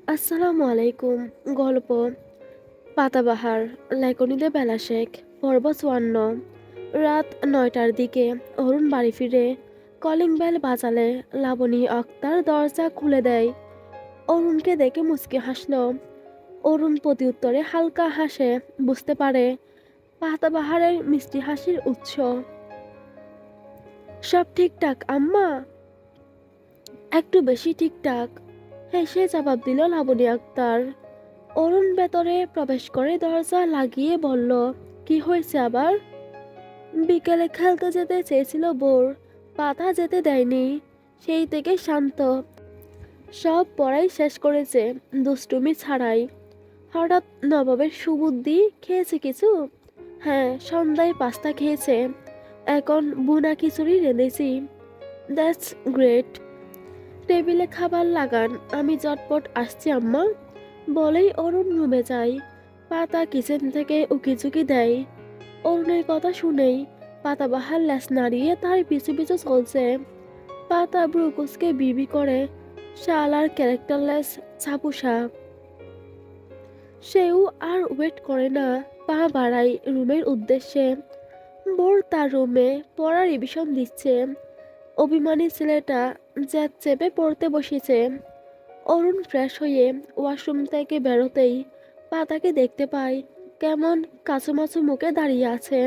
আসসালামু আলাইকুম। গল্প পাতাবাহার, লেখনীতে বেলা শেখ। পর্ব ৫৪। রাত ৯টার দিকে অরুণ বাড়ি ফিরে কলিং বেল বাজালে লাবণী আক্তার দরজা খুলে দেয়। অরুণকে দেখে মুচকি হাসল। অরুণ প্রত্যুত্তরে হালকা হাসে, বুঝতে পারে পাতাবাহারের মিষ্টি হাসির উৎস। সব ঠিকঠাক আম্মা? একটু বেশি ঠিকঠাক, হেসে জবাব দিল লাবণী আক্তার। অরুণ ভেতরে প্রবেশ করে দরজা লাগিয়ে বলল, কি হয়েছে আবার? বিকেলে খেলতে যেতে চেয়েছিল বোর, পাতা যেতে দেয়নি। সেই থেকে শান্ত, সব পড়াই শেষ করেছে দুষ্টুমি ছাড়াই। হঠাৎ নবাবের সুবুদ্ধি, খেয়েছে কিছু? হ্যাঁ, সন্ধ্যায় পাস্তা খেয়েছে। এখন বুনা খিচুড়ি রেঁধেছি। That's great. টেবিলে খাবার লাগান, আমি চটপট আসছি আম্মা। বলেই অরুণ রুমে যায়। পাতা কিচেন থেকে উকিঝুঁকি দেয়। অরুণের কথা শুনেই পাতাবাহার ল্যাস নাড়িয়ে তার পিছু পিছু চলছে। পাতা ব্রুকুসকে বিবি করে, শালার ক্যারেক্টারলেস ছাপুসা। সেও আর ওয়েট করে না, পা বাড়ায় রুমের উদ্দেশ্যে। বোর তার রুমে পড়া রিভিশন দিচ্ছে। অভিমানী ছেলেটা জ্যাদ চেপে পড়তে বসেছে। অরুণ ফ্রেশ হয়ে ওয়াশরুম থেকে বেরোতেই পাতাকে দেখতে পায় কেমন কাচুমাচু মুখে দাঁড়িয়ে আছে।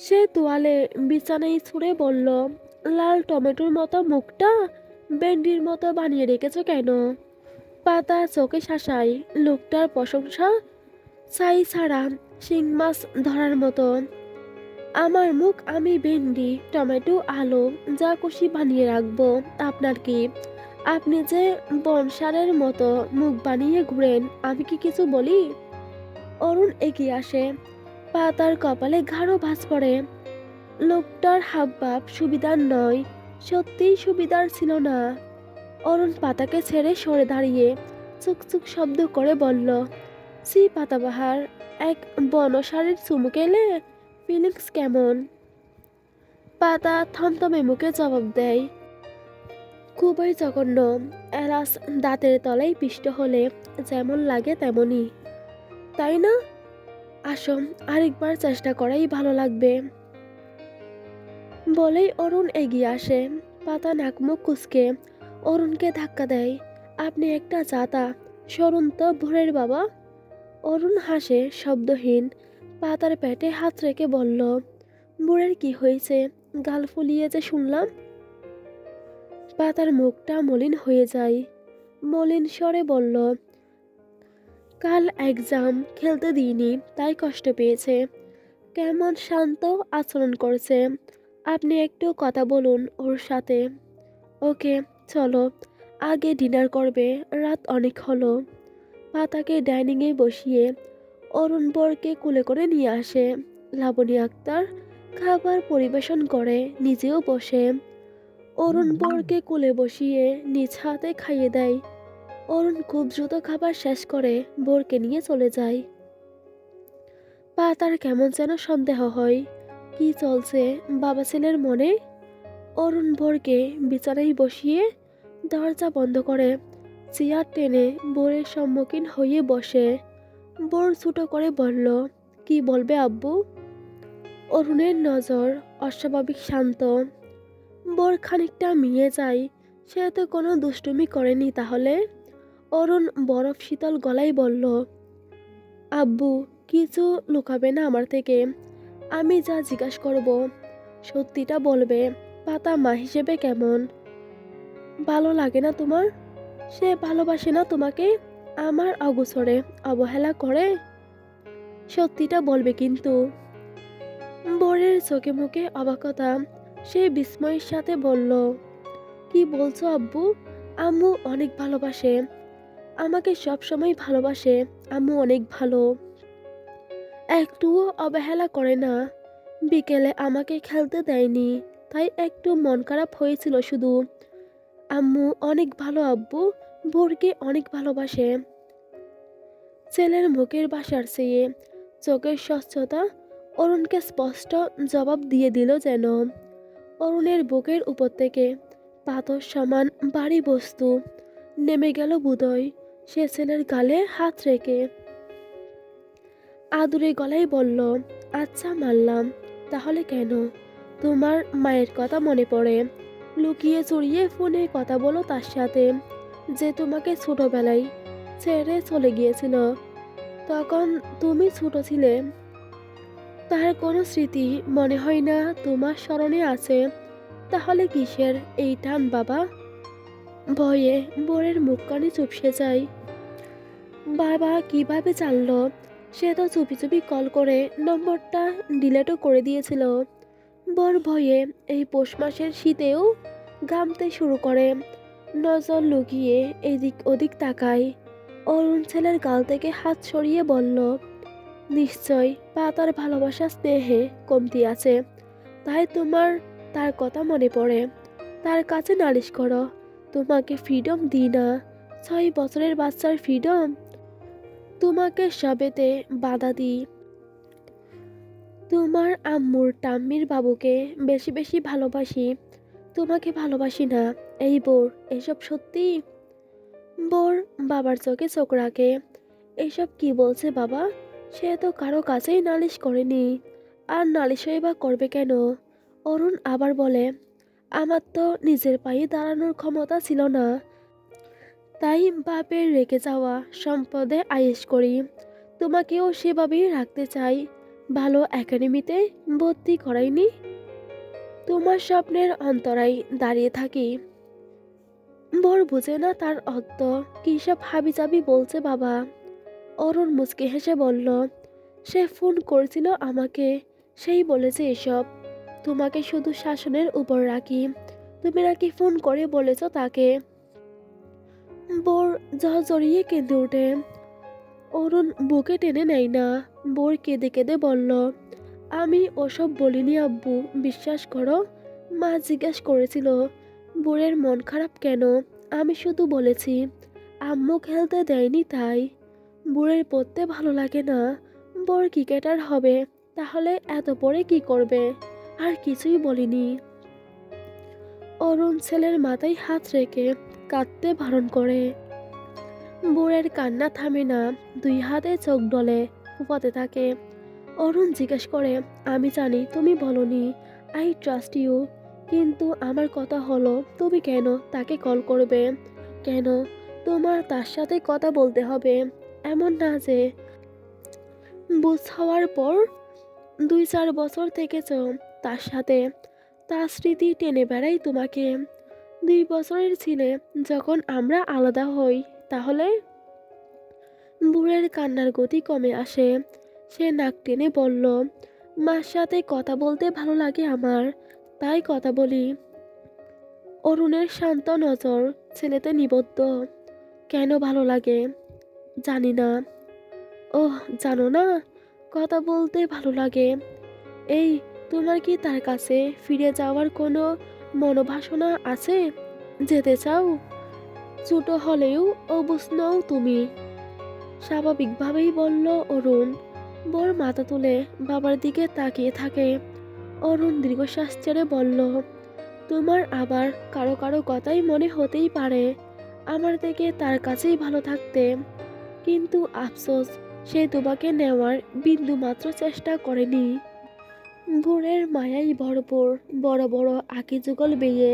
সে তোয়ালে বিছানায় ছুঁড়ে বলল, লাল টমেটোর মতো মুখটা ভেন্ডির মতো বানিয়ে রেখেছো কেন? পাতা চোখে শাসায়, লোকটার প্রশংসা ছাই ছাড়া শিং মাছ ধরার মতো। আমার মুখ আমি ভেন্ডি, টমেটো, আলু যা খুশি বানিয়ে রাখবো, আপনার কি? আপনি যে বনসারের মতো মুখ বানিয়ে ঘুরেন, আমি কি কিছু বলি? অরুণ এগিয়ে আসে। পাতার কপালে গাঢ় ভাঁজ পড়ে। লোকটার হাবভাব সুবিধার নয়, সত্যিই সুবিধার ছিল না। অরুণ পাতাকে ছেড়ে সরে দাঁড়িয়ে চুকচুক শব্দ করে বলল, সি পাতাবাহার, এক বনসারের চুমুক এলে ফিলিংস কেমন? পাতা থমথমে মুখে জবাব দেয়, খুবই জঘন্য। এলাচ দাঁতের তলায় পিষ্ট হলে যেমন লাগে তেমনই, তাই না? আসো, আরেকবার চেষ্টা করাই ভালো লাগবে। বলেই অরুণ এগিয়ে আসে। পাতা নাকমুখ কুঁচকে অরুণকে ধাক্কা দেয়। আপনি একটা জাতা, সরুন তো ভোরের বাবা। অরুণ হাসে শব্দহীন। পাতার পেটে হাত রেখে বলল, বুড়ের কি হয়েছে? গাল ফুলিয়ে যে শুনলাম। পাতার মুখটা মলিন হয়ে যায়। মলিন স্বরে বলল, কাল এক্সাম, খেলতে দিইনি তাই কষ্ট পেয়েছে। কেমন শান্ত আচরণ করছে। আপনি একটু কথা বলুন ওর সাথে। ওকে, চলো, আগে ডিনার করবে, রাত অনেক হলো। পাতাকে ডাইনিংয়ে বসিয়ে অরুণ বরকে কোলে করে নিয়ে আসে। লাবণী আক্তার খাবার পরিবেশন করে, নিজেও বসে। অরুণ বরকে কোলে বসিয়ে নিজ হাতে খাইয়ে দেয়। অরুণ খুব দ্রুত খাবার শেষ করে বরকে নিয়ে চলে যায়। পাতার কেমন যেন সন্দেহ হয়, কি চলছে বাবা ছেলের মনে। অরুণ বরকে বিছানায় বসিয়ে দরজা বন্ধ করে চেয়ার টেনে বোরের সম্মুখীন হয়ে বসে। বোর ছোটো করে বলল, কি বলবে আব্বু? অরুণের নজর অস্বাভাবিক শান্ত। বোর খানিকটা মিয়ে যায়, সে তো কোনো দুষ্টুমি করেনি তাহলে। অরুণ বরফ শীতল গলায় বলল, আব্বু, কিছু লুকাবে না আমার থেকে। আমি যা জিজ্ঞাসা করব সত্যিটা বলবে। পাতা মা হিসেবে কেমন? ভালো লাগে না তোমার? সে ভালোবাসে না তোমাকে? আমার অগোচরে অবহেলা করে? সত্যিটা বলবে কিন্তু। বরের চোখে মুখে অবাকতা। সে বিস্ময়ের সাথে বলল, কি বলছো আব্বু? আম্মু অনেক ভালোবাসে, আমাকে সব সময় ভালোবাসে। আম্মু অনেক ভালো, একটুও অবহেলা করে না। বিকেলে আমাকে খেলতে দেয়নি, তাই একটু মন খারাপ হয়েছিল শুধু। আম্মু অনেক ভালো আব্বু, ভোরকে অনেক ভালোবাসে। ছেলের মুখের ভাষার চেয়ে চোখের স্বচ্ছতা অরুণকে স্পষ্ট জবাব দিয়ে দিল যেন। অরুণের বুকের উপর থেকে পাথর সমান ভারী বস্তু নেমে গেল বোধহয়। সে ছেলের গালে হাত রেখে আদুরে গলায় বলল, আচ্ছা মানলাম, তাহলে কেন? তোমার মায়ের কথা মনে পড়ে? লুকিয়ে চুরিয়ে ফোনে কথা বলো তার সাথে, যে তোমাকে ছোটবেলায় ছেড়ে চলে গিয়েছিল। তখন তুমি ছোট ছিলে, তার কোনো স্মৃতি মনে হয় না তোমার স্মরণে আছে? তাহলে কিসের এই টান বাবা? ভয়ে বোরের মুখখানি চুপসে যায়। বাবা কিভাবে জানলো? সে তো চুপি চুপি কল করে নম্বরটা ডিলেটও করে দিয়েছিল। বর ভয়ে এই পৌষ মাসের শীতেও ঘামতে শুরু করে। নজর লুকিয়ে এদিক ওদিক তাকায়। অরুণ ছেলের গাল থেকে হাত সরিয়ে বলল, নিশ্চয় পাতার ভালোবাসা স্নেহে কমতি আছে, তাই তোমার তার কথা মনে পড়ে। তার কাছে নালিশ করো। তোমাকে ফ্রিডম দিই না? 6 বছরের বাচ্চার ফ্রিডম? তোমাকে সবেতে বাধা দিই। তোমার আম্মুর টাম্মির বাবুকে বেশি বেশি ভালোবাসি, তোমাকে ভালোবাসি না। এই বোর, এসব সত্যি? বোর বাবার চোখে চোখ রাখে। এসব কি বলছে বাবা? সে তো কারো কাছেই নালিশ করেনি, আর নালিশই বা করবে কেন? অরুণ আবার বলে, আমার তো নিজের পায়ে দাঁড়ানোর ক্ষমতা ছিল না, তাই বাপের রেখে যাওয়া সম্পদে আয়েশ করি। তোমাকেও সেভাবেই রাখতে চাই। ভালো একাডেমিতে ভর্তি করাইনি? তোমার স্বপ্নের অন্তরায় দাঁড়িয়ে থাকি। বর বুঝে না তার অর্থ কি, সব হাবিজাবি বলছে বাবা। অরুণ মুচকি হেসে বলল, সে ফোন করেছিল আমাকে, সেই বলেছে এসব। তোমাকে শুধু শাসনের উপর রাখি। তুমি নাকি ফোন করে বলেছ তাকে? বোর জড়িয়ে কেঁদে ওঠে। অরুণ বুকে টেনে নেয় না। বোর কেঁদে কেঁদে বলল, আমি ওসব বলিনি আব্বু, বিশ্বাস করো। মা জিজ্ঞেস করেছিল বোরের মন খারাপ কেন, আমি শুধু বলেছি আম্মু খেলতে দেয়নি তাই। বুড়ের পড়তে ভালো লাগে না, বড় ক্রিকেটার হবে, তাহলে এত পরে কি করবে? আর কিছুই বলিনি। অরুণ ছেলের মাথায় হাত রেখে কাঁদতে বারণ করে। বুড়ের কান্না থামে না, 2 হাতে চোখ ডলে, ফুপাতে থাকে। অরুণ জিজ্ঞেস করে, আমি জানি তুমি বলনি, আই ট্রাস্ট ইউ, কিন্তু আমার কথা হলো, তুমি কেন তাকে কল করবে? কেন তোমার তার সাথে কথা বলতে হবে? এমন না যে বুঝ হওয়ার পর 2-4 বছর থেকেছ তার সাথে, তার স্মৃতি টেনে বেড়াই তোমাকে। 2 বছরের ছিলে যখন আমরা আলাদা হই। তাহলে? বুড়ের কান্নার গতি কমে আসে। সে নাক টেনে বলল, মার সাথে কথা বলতে ভালো লাগে আমার, তাই কথা বলি। অরুণের শান্ত নজর ছেলেতে নিবদ্ধ। কেন ভালো লাগে? জানি না। ওহ, জানো না? কথা বলতে ভালো লাগে। এই, তোমার কি তার কাছে ফিরে যাওয়ার কোনো মনোবাসনা আছে? যেতে চাও? ছোট হলেও অবুঝ নও তুমি। স্বাভাবিকভাবেই বলল অরুণ। বোর মাথা তুলে বাবার দিকে তাকিয়ে থাকে। অরুণ দীর্ঘশ্বাস ছেড়ে বলল, তোমার আবার কারো কারো কথাই মনে হতেই পারে আমার থেকে তার কাছেই ভালো থাকতে, কিন্তু আফসোস, সে তোমাকে নেওয়ার বিন্দু মাত্র চেষ্টা করেনি। ভোরের মায়াই ভরপুর বড় বড় আঁকি যুগল বেয়ে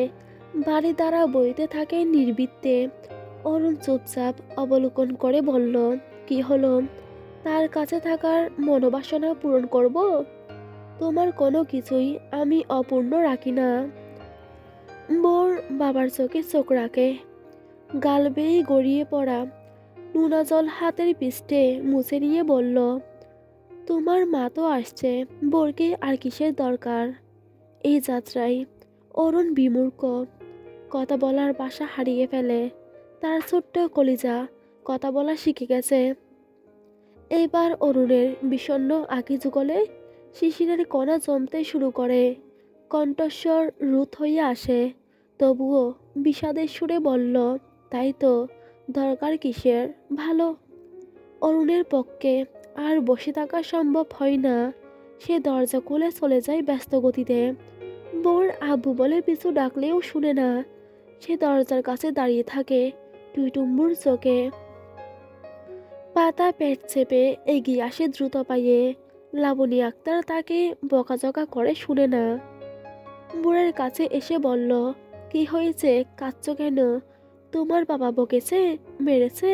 বাড়ি দ্বারা বইতে থাকে নির্বৃত্তে। অরুণ চুপচাপ অবলোকন করে বলল, কি হলো? তার কাছে থাকার মনোবাসনা পূরণ করব? তোমার কোনো কিছুই আমি অপূর্ণ রাখি না। বোর বাবার চোখে চোখ রাখে। গাল বেয়ে গড়িয়ে পড়া নোনা জল হাতের পৃষ্ঠে মুছে নিয়ে বলল, তোমার মা তো আসছে, বোরকে আর কিসের দরকার এই যাত্রায়? অরুণ বিমূর্খ, কথা বলার ভাষা হারিয়ে ফেলে। তার ছোট্ট কলিজা কথা বলা শিখে গেছে। এবার অরুণের বিষণ্ণ আঁকি যুগলে শিশিরের কণা জমতে শুরু করে। কণ্ঠস্বর রুথ হয়ে আসে, তবুও বিষাদের সুরে বলল, তাই তো, দরকার কিসের? ভালো। অরুণের পক্ষে আর বসে থাকা সম্ভব হয় না। সে দরজা খুলে চলে যায় ব্যস্ত গতিতে। বোর আব্বু বলে পিছু ডাকলেও শুনে না। সে দরজার কাছে দাঁড়িয়ে থাকে টুইটুম্বুর চোখে। পাতা পেট চেপে এগিয়ে আসে দ্রুত পায়ে। লাবণী আক্তার তাকে বকাঝকা করে শুনে না। বুড়ের কাছে এসে বলল, কি হয়েছে, কাঁদছো কেন? তোমার বাবা বকেছে, মেরেছে?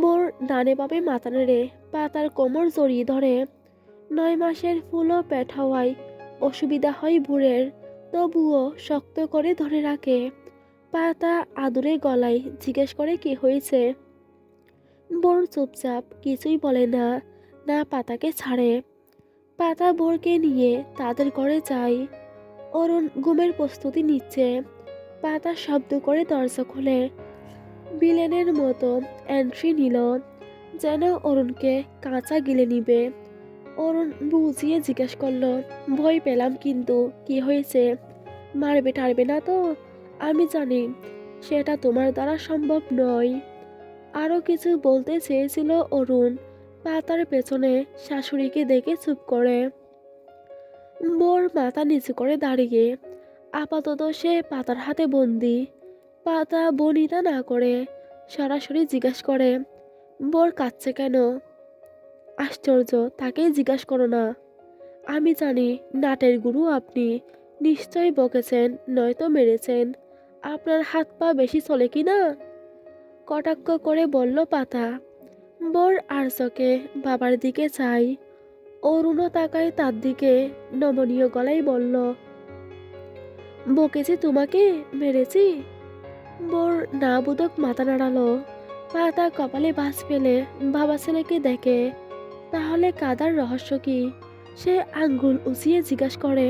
মোর ডানে বামে মাথা নেড়ে পাতার কোমর জড়িয়ে ধরে। 9 মাসের ফুলও পেট হওয়ায় অসুবিধা হয় বুড়ের, তবুও শক্ত করে ধরে রাখে। পাতা আদুরে গলায় জিজ্ঞেস করে কি হয়েছে। বোর চুপচাপ কিছুই বলে না, না পাতাকে ছাড়ে। পাতা বোরকে নিয়ে তাদের ঘরে যায়। অরুণ ঘুমের প্রস্তুতি নিচ্ছে। পাতা শব্দ করে দরজা খুলে বিলেনের মতো এন্ট্রি নিল, যেন অরুণকে কাঁচা গিলে নিবে। অরুণ বুঝিয়ে জিজ্ঞেস করলো, ভয় পেলাম কিন্তু কি হয়েছে? মারবে টারবে না তো? আমি জানি সেটা তোমার দ্বারা সম্ভব নয়। আরো কিছু বলতে চেয়েছিল অরুণ, পাতার পেছনে শাশুড়িকে দেখে চুপ করে। বোর মাথা নিচু করে দাঁড়িয়ে। আপাতত সে পাতার হাতে বন্দি। পাতা বনিতা না করে সরাসরি জিজ্ঞাসা করে, বোর কাঁদছে কেন? আশ্চর্য, তাকেই জিজ্ঞাসা করো না। আমি জানি নাটের গুরু আপনি, নিশ্চয়ই বকেছেন নয়তো মেরেছেন। আপনার হাত পা বেশি চলে কি না? কটাক্ষ করে বলল পাতা। বোর আর চোখে বাবার দিকে চাই। অরুণও তাকায় তার দিকে, নমনীয় গলায় বলল, বকেছি তোমাকে, মেরেছি? বোর না বুদক মাথা নাড়ালো। পাতা কপালে বাজ ফেলে বাবা ছেলেকে দেখে। তাহলে কাদার রহস্য কি? সে আঙ্গুল উঁচিয়ে জিজ্ঞাসা করে,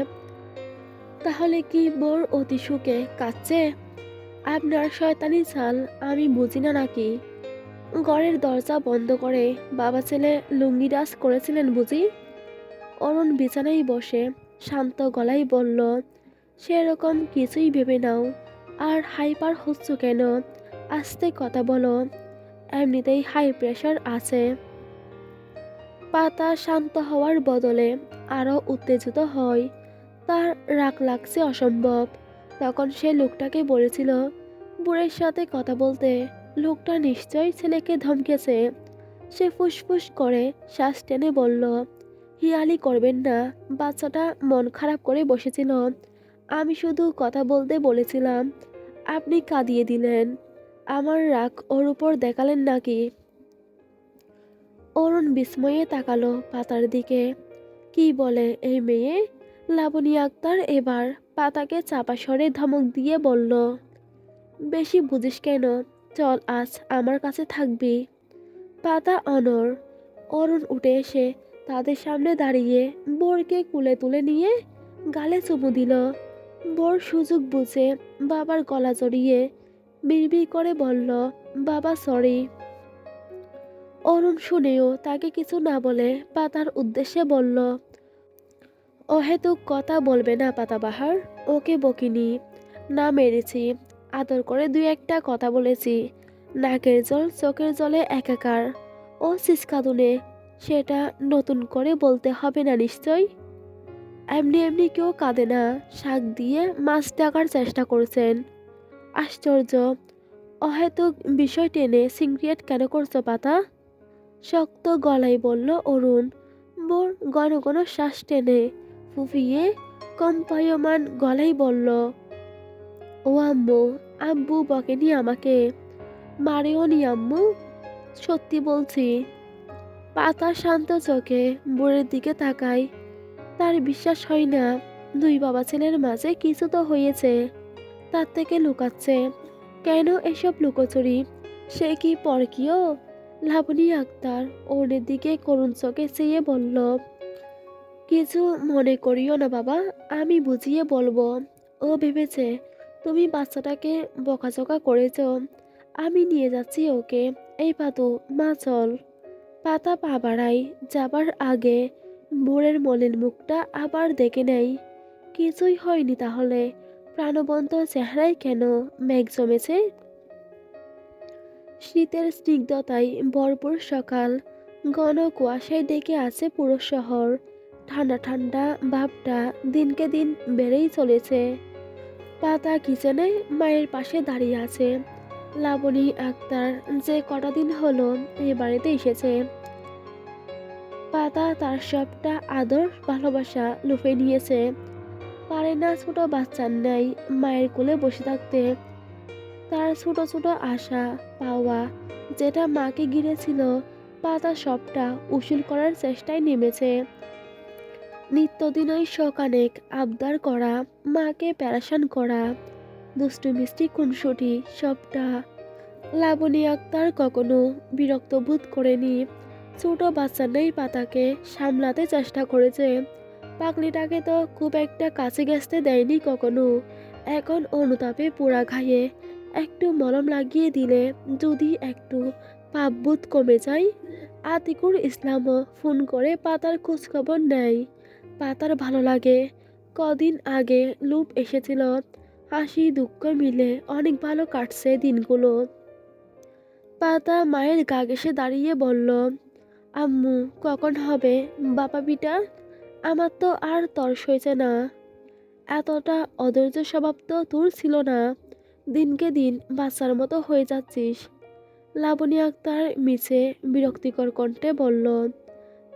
তাহলে কি বোর অতি সুখে কাঁদছে? আপনার শয়তানি চাল আমি বুঝি না নাকি? ঘরের দরজা বন্ধ করে বাবা ছেলে লুঙ্গিরাজ করেছিলেন বুঝি? অরুণ বিছানায় বসে শান্ত গলায় বলল, সেরকম কিছুই ভেবে নাও। আর হাইপার হচ্ছ কেন? আস্তে কথা বলো, এমনিতেই হাই প্রেশার আছে। পাতা শান্ত হওয়ার বদলে আরো উত্তেজিত হয়। তার রাগ লাগছে অসম্ভব। তখন সে লোকটাকে বলেছিল বুড়ের সাথে কথা বলতে। লোকটা নিশ্চয়ই ছেলেকে ধমকেছে। সে ফুসফুস করে শ্বাস টেনে বলল, হিয়ালি করবেন না, বাচ্চাটা মন খারাপ করে বসেছিল। আমি শুধু কথা বলতে বলেছিলাম, আপনি কাঁদিয়ে দিলেন। আমার রাগ ওর উপর দেখালেন নাকি? অরুণ বিস্ময়ে তাকালো পাতার দিকে। কি বলে এই মেয়ে? লাবণী আক্তার এবার পাতাকে চাপা স্বরে ধমক দিয়ে বলল, বেশি বুঝিস কেন? চল আজ আমার কাছে থাকবি। পাতা অনর। অরুণ উঠে এসে তাদের সামনে দাঁড়িয়ে বোরকে কুলে তুলে নিয়ে গালে চুমু দিল। বোর সুযোগ বুঝে বাবার গলা জড়িয়ে বিড়বিড় করে বলল, বাবা সরি। অরুণ শুনেও তাকে কিছু না বলে পাতার উদ্দেশ্যে বলল, অহেতুক কথা বলবে না পাতাবাহার। ওকে বকিনি, না মেরেছি, আদর করে দুই একটা কথা বলেছি। নাকের জল চোখের জলে একাকার। ও সিসকাদুনে, সেটা নতুন করে বলতে হবে না নিশ্চয়। এমনি এমনি কেউ কাঁদে না। শাক দিয়ে মাছ ডাকার চেষ্টা করছেন। আশ্চর্য, অহেতুক বিষয় টেনে সিনক্রিয়েট কেন করছো পাতা? শক্ত গলায় বলল অরুণ। বোর ঘন ঘন শ্বাস টেনে ফুফিয়ে কম্পায়মান গলায় বলল, ও আম্মু, আব্বু বকেনি আমাকে, মারেও নি আম্মু, সত্যি বলছি। পাতা শান্ত চোখে বোরের দিকে তাকায়। তার বিশ্বাস হয় না। দুই বাবা ছেলের মাঝে কিছু তো হয়েছে, তার থেকে লুকাচ্ছে কেন এসব লুকোচুরি? সে কি পরকীয়? লাবণী আক্তার ওর দিকে করুণ চোখে চেয়ে বলল, কিছু মনে করিও না বাবা, আমি বুঝিয়ে বলবো। ও ভেবেছে তুমি বাচ্চাটাকে বকাঝকা করেছ। আমি নিয়ে যাচ্ছি ওকে। এই পাতু, মা চল। পাতা পা বাড়াই যাবার আগে বোরের মলিন মুখটা আবার দেখে নেই। কিছুই হয়নি তাহলে? প্রাণবন্ত চেহারায় কেন মেঘ জমেছে? শীতের স্নিগ্ধতায় ভরপুর সকাল। ঘন কুয়াশায় ডেকে আছে পুরো শহর। ঠান্ডা ঠান্ডা ভাবটা দিনকে দিন বেড়েই চলেছে। পাতা কিচেনে মায়ের পাশে দাঁড়িয়ে আছে। লাবণী আক্তার যে কটা দিন হলো এ বাড়িতে এসেছে, পাতা তার সবটা আদর ভালোবাসা লুফে নিয়েছে। পারে না ছোট বাচ্চার ন্যায় মায়ের কোলে বসে থাকতে। তার ছোট ছোট আশা পাওয়া যেটা মাকে ঘিরেছিল, পাতা সবটা উসুল করার চেষ্টায় নেমেছে। নিত্যদিনই শখানেক আবদার করা, মাকে প্যারাশান করা, দুষ্টু মিষ্টি খুনসুটি সবটা। লাবণী আক্তার কখনো বিরক্ত বোধ করেনি। ছোট বাচ্চা নেই পাতাকে সামলাতে চেষ্টা করেছে। পাগলিটাকে তো খুব একটা কাছে ঘেঁষতে দেয়নি কখনো। এখন অনুতাপে পোড়া ঘায়ে একটু মলম লাগিয়ে দিলে যদি একটু পাপবোধ কমে যায়। আতিকুর ইসলামও ফোন করে পাতার খোঁজখবর নেয়। পাতার ভালো লাগে। কদিন আগে লুপ এসেছিল, হাসি দুঃখ মিলে অনেক ভালো কাটছে দিনগুলো। পাতা মায়ের গা ঘেঁষে দাঁড়িয়ে বলল, আম্মু কখন হবে বাবা বিটা? আমার তো আর তর সইছে না। এতটা অধৈর্য স্বভাব তো তোর ছিল না। দিনকে দিন বাচ্চার মতো হয়ে যাচ্ছিস। লাবণী আক্তার মিছে বিরক্তিকর কণ্ঠে বলল।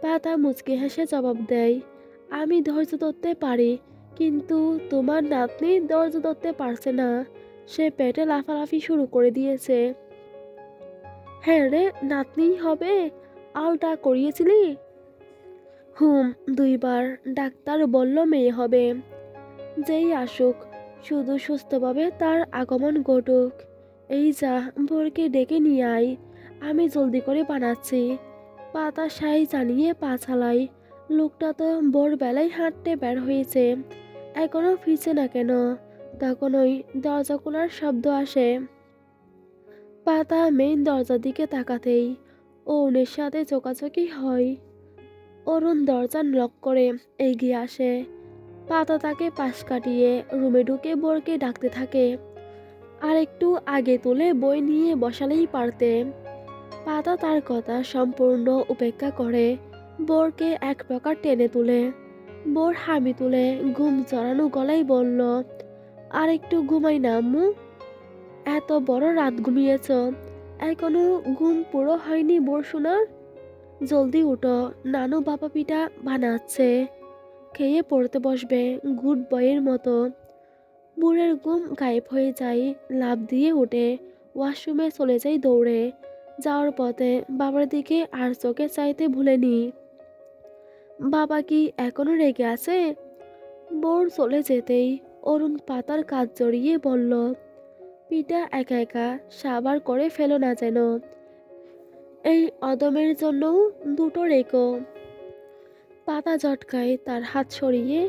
পাতা মুচকি হেসে জবাব দেয়, আমি ধৈর্য ধরতে পারি, কিন্তু তোমার নাতনি ধৈর্য ধরতে পারছে না। সে পেটে লাফালাফি শুরু করে দিয়েছে। হ্যাঁ রে, নাতনি হবে? আলটা করিয়েছিলি? হুম, 2 বার। ডাক্তার বলল মেয়ে হবে। যেই আসুক, শুধু সুস্থভাবে তার আগমন ঘটুক। এই যা, ভোরকে ডেকে নিয়ে আয়, আমি জলদি করে বানাচ্ছি। পাতা সাই জানিয়ে পা চালাই। লোকটা তো ভোরবেলায় হাঁটতে বের হয়েছে, এখনো ফিরছে না কেন? তখনই দরজা খোলার শব্দ আসে। পাতা মেইন দরজার দিকে তাকাতেই অরুণের সাথে চোকাচোকি হয়। অরুণ দরজা লক করে এগিয়ে আসে। পাতা তাকে পাশ কাটিয়ে রুমে ঢুকে বোরকে ডাকতে থাকে। আর একটু আগে তুলে বই নিয়ে বসালেই পারতে। পাতা তার কথা সম্পূর্ণ উপেক্ষা করে বোরকে এক প্রকার টেনে তুলে। বোর হামি তুলে ঘুম জড়ানো গলায় বলল, আর একটু ঘুমাই না আম্মু? এত বড় রাত ঘুমিয়েছ, এখনো ঘুম পুরো হয়নি বোর সোনার? জলদি উঠো, নানু বাবা পিঠা বানাচ্ছে, খেয়ে পড়তে বসবে গুড বয়ের মতো। বুড়ের ঘুম গায়েব হয়ে যায়। লাফ দিয়ে উঠে ওয়াশরুমে চলে যায় দৌড়ে। যাওয়ার পথে বাবার দিকে আর চোখে চাইতে ভুলেনি। বাবা কি এখনো রেগে আছে? বোর চলে যেতেই অরুণ পাতার কাজ জড়িয়ে বলল, পিঠা একা একা সাবার করে ফেলো না যেন। এই অদমের জন্যও দুটো রেখো। পাতা ঝটকায় তার হাত সরিয়ে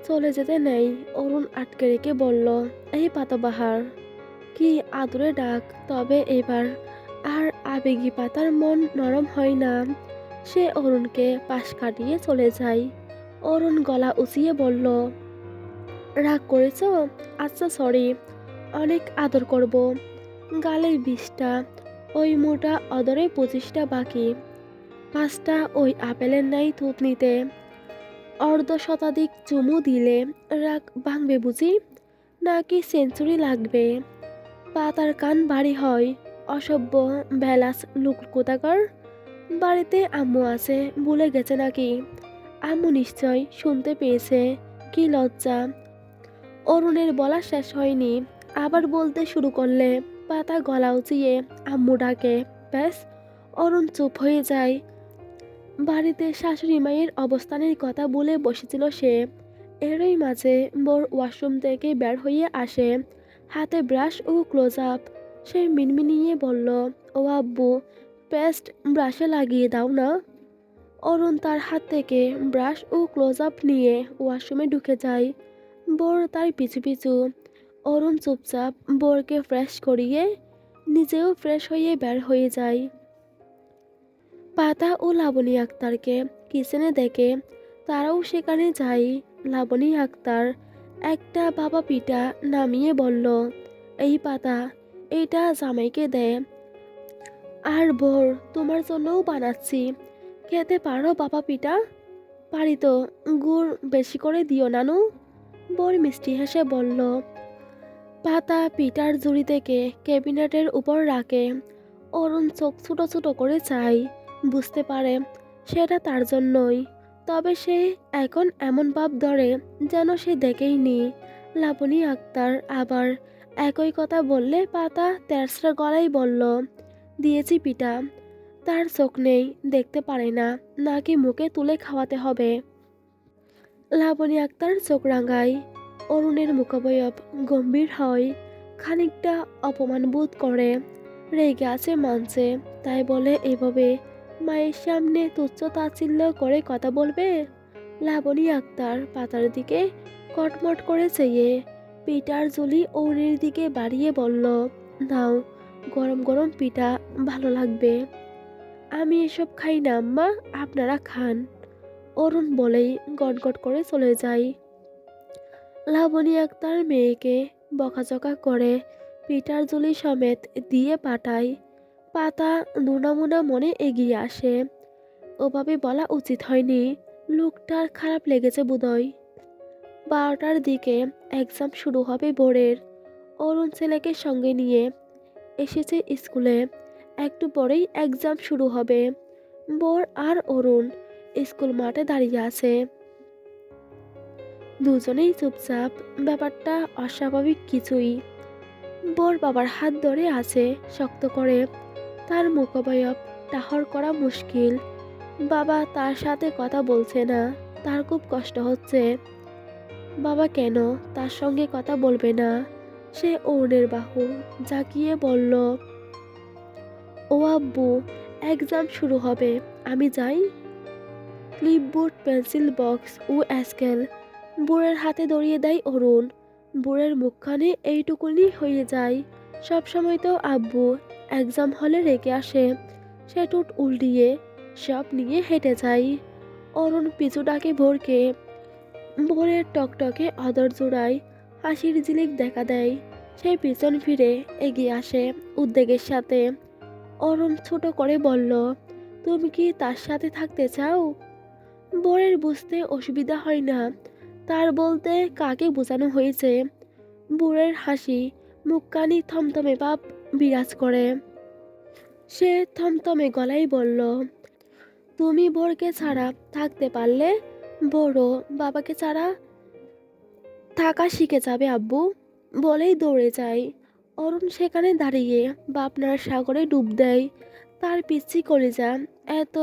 চলে যেতে নেই। অরুণ আটকে রেখে বলল, এই পাতাবাহার। কি আদুরে ডাক, তবে এবার আর আবেগী পাতার মন নরম হয় না। সে অরুণকে পাশ কাটিয়ে চলে যায়। অরুণ গলা উঁচিয়ে বলল, রাগ করেছ? আচ্ছা সরি, অনেক আদর করব। গালের 20টা, ওই মোটা অদরে 25টা বাকি। 5টা ওই আপেলের নাই থুতনিতে। অর্ধশতাধিক চুমু দিলে রাগ ভাঙবে বুঝি, নাকি সেঞ্চুরি লাগবে? পাতার কান ভারী হয়। অসভ্য ভেলাস লুক কোথাকার। বাড়িতে আম্মু আছে ভুলে গেছে নাকি? আম্মু নিশ্চয় শুনতে পেয়েছে। কি লজ্জা! অরুণের বলা শেষ হয়নি, আবার বলতে শুরু করলে। পাতা গলা উঁচিয়ে আম্মু ডাকে। ব্যাস, অরুণ চুপ হয়ে যায়। বাড়িতে শাশুড়ি মায়ের অবস্থানের কথা বলে বসেছিল সে। এরই মাঝে বোর ওয়াশরুম থেকে বের হয়ে আসে, হাতে ব্রাশ ও ক্লোজ আপ। সে মিনমিনিয়ে বলল, ও আব্বু, পেস্ট ব্রাশে লাগিয়ে দাও না। অরুণ তার হাত থেকে ব্রাশ ও ক্লোজ আপ নিয়ে ওয়াশরুমে ঢুকে যায়। বোর তার পিছু পিছু। অরুণ চুপচাপ বোরকে ফ্রেশ করিয়ে নিজেও ফ্রেশ হয়ে বের হয়ে যায়। পাতা ও লাবণী আক্তারকে কিচেনে দেখে তারাও সেখানে যায়। লাবণী আক্তার একটা বাবা পিঠা নামিয়ে বলল, এই পাতা, এইটা জামাইকে দে। আর বোর, তোমার জন্যও বানাচ্ছি, খেতে পারো বাবা পিঠা? পারি তো, গুড় বেশি করে দিও নানু। বোর মিষ্টি হেসে বলল, পাতা পিটার ঝুড়ি থেকে ক্যাবিনেটের উপর রাখে। অরুণ চোখ ছোটো ছোটো করে চায়, বুঝতে পারে সেটা তার জন্যই। তবে সে এখন এমন ভাব ধরে যেন সে দেখেইনি। লাবণী আক্তার আবার একই কথা বললে পাতা তেরছরা গলায় বলল, দিয়েছি পিটা। তার চোখ নেই, দেখতে পারে না, নাকি মুখে তুলে খাওয়াতে হবে। লাবণী আক্তার চোখ রাঙায়। অরুণের মুখাবয়ব গম্ভীর হয়, খানিকটা অপমান বোধ করে। রেগে আছে মানছে, তাই বলে এভাবে মায়ের সামনে তুচ্ছ তাচ্ছিল্য করে কথা বলবে? লাবণী আক্তার পাতার দিকে কটমট করে চেয়ে পিঠার ঝুলি অরুণের দিকে বাড়িয়ে বলল, নাও, গরম গরম পিঠা, ভালো লাগবে। আমি এসব খাই না আম্মা, আপনারা খান। অরুণ বলেই গটগট করে চলে যায়। লাবণী আক্তার মেয়েকে বকাঝকা করে পিঠার ঝুলি সমেত দিয়ে পাঠায়। পাতা নুনামুনা মনে এগিয়ে আসে। ওভাবে বলা উচিত হয়নি, লোকটার খারাপ লেগেছে বোধহয়। 12টার দিকে এক্সাম শুরু হবে বোর্ডের। অরুণ ছেলেকে সঙ্গে নিয়ে এসেছে স্কুলে। একটু পরেই এক্সাম শুরু হবে। বোর আর অরুণ স্কুল মাঠে দাঁড়িয়ে আছে। দুজনেই চুপচাপ, ব্যাপারটা অস্বাভাবিক কিছুই। বোর বাবার হাত ধরে আছে শক্ত করে, তার মুখাবয়ব টাহর করা মুশকিল। বাবা তার সাথে কথা বলছে না, তার খুব কষ্ট হচ্ছে। বাবা কেন তার সঙ্গে কথা বলবে না? সে অরুণের বাহু জাগিয়ে বলল, ও আব্বু, এক্সাম শুরু হবে, আমি যাই। ক্লিপবোর্ড, পেন্সিল বক্স ও স্কেল বুড়ের হাতে ধরিয়ে দেয় অরুণ। বুড়ের মুখখানে এইটুকুনি হয়ে যায়। সব সময় তো আব্বু এক্সাম হলে রেখে আসে, সে ঠোঁট উল্টিয়ে সব নিয়ে হেঁটে যায়। অরুণ পিছু ডাকে ভোরকে। ভোরের টকটকে অদর জোড়ায় হাসির ঝিলিক দেখা দেয়। সে পিছন ফিরে এগিয়ে আসে উদ্বেগের সাথে। অরুণ ছোট করে বলল, তুমি কি তার সাথে থাকতে চাও? ভোরের বুঝতে অসুবিধা হয় না, তার বলতে কাকে বোঝানো হয়েছে। বুড়ের হাসি মুখখানি থমথমে ভাব বিরাজ করে। সে থমথমে গলায় বলল, তুমি ভোরকে ছাড়া থাকতে পারলে বড় বাবাকে ছাড়া থাকা শিখে যাবে আব্বু। বলেই দৌড়ে যায়। অরুণ সেখানে দাঁড়িয়ে ভাবনার সাগরে ডুব দেয়। তার পিচ্ছি কলিজা এত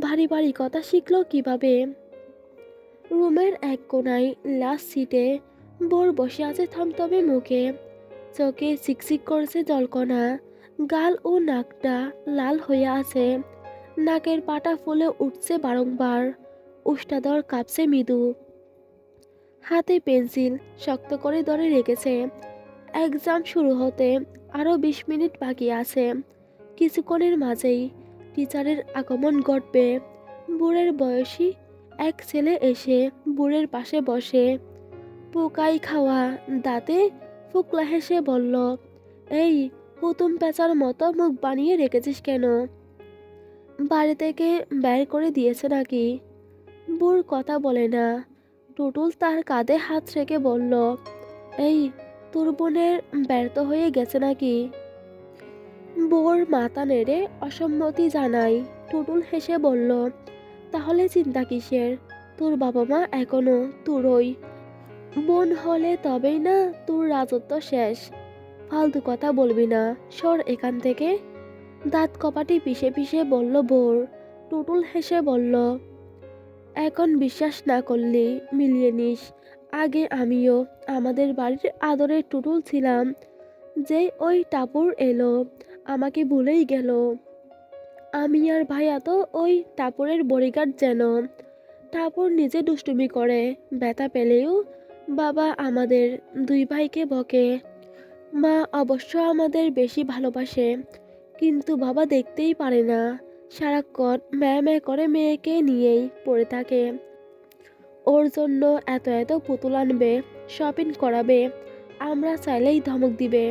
ভারী ভারী কথা শিখলো কিভাবে? রুমের এক কোনায় লাস্ট সিটে বোর বসে আছে থমথমে মুখে। চোখে চিকচিক করছে জলকণা, গাল ও নাকটা লাল হয়ে আছে। নাকের পাটা ফুলে উঠছে বারংবার, উষ্টাদর কাঁপছে মৃদু। হাতে পেন্সিল শক্ত করে ধরে রেখেছে। এক্সাম শুরু হতে আরও 20 মিনিট বাকি আছে। কিছুক্ষণের মাঝেই টিচারের আগমন ঘটবে। বুড়ের বয়সী এক ছেলে এসে বুড়ের পাশে বসে পোকাই খাওয়া দাঁতে ফুকলা হেসে বলল, এই হুতুম পেঁচার মতো মুখ বানিয়ে রেখেছিস কেন? বাড়ি থেকে বের করে দিয়েছে নাকি? বুড় কথা বলে না। টুটুল তার কাঁধে হাত রেখে বলল, এই তোর বোনের ব্যর্থ হয়ে গেছে নাকি? বোর মাথা নেড়ে অসম্মতি জানায়। টুটুল হেসে বলল, তাহলে চিন্তা কিসের? তোর বাবা মা এখনো তোরই। বোন হলে তবেই না তোর রাজত্ব শেষ। ফালতু কথা বলবি না, সর এখান থেকে। দাঁত কপাটি পিষে পিষে বলল বোর। টুটুল হেসে বলল, এখন বিশ্বাস না করলি মিলিয়ে নিস। আগে আমিও আমাদের বাড়ির আদরের টুটুল ছিলাম, যে ওই টাপুর এলো আমাকে ভুলেই গেল। আমি আর ভাইয়া তো ওই টাপুরের বডিগার্ড যেন। টাপুর নিজে দুষ্টুমি করে, ব্যথা পেলেও বাবা আমাদের দুই ভাইকে বকে। মা অবশ্য আমাদের বেশি ভালোবাসে, কিন্তু বাবা দেখতেই পারে না, সারাক্ষণ ম্যাঁ ম্যাঁ করে মেয়েকে নিয়েই পড়ে থাকে। ওর জন্য এত এত পুতুল আনবে, শপিং করাবে, আমরা চাইলেই ধমক দিবে।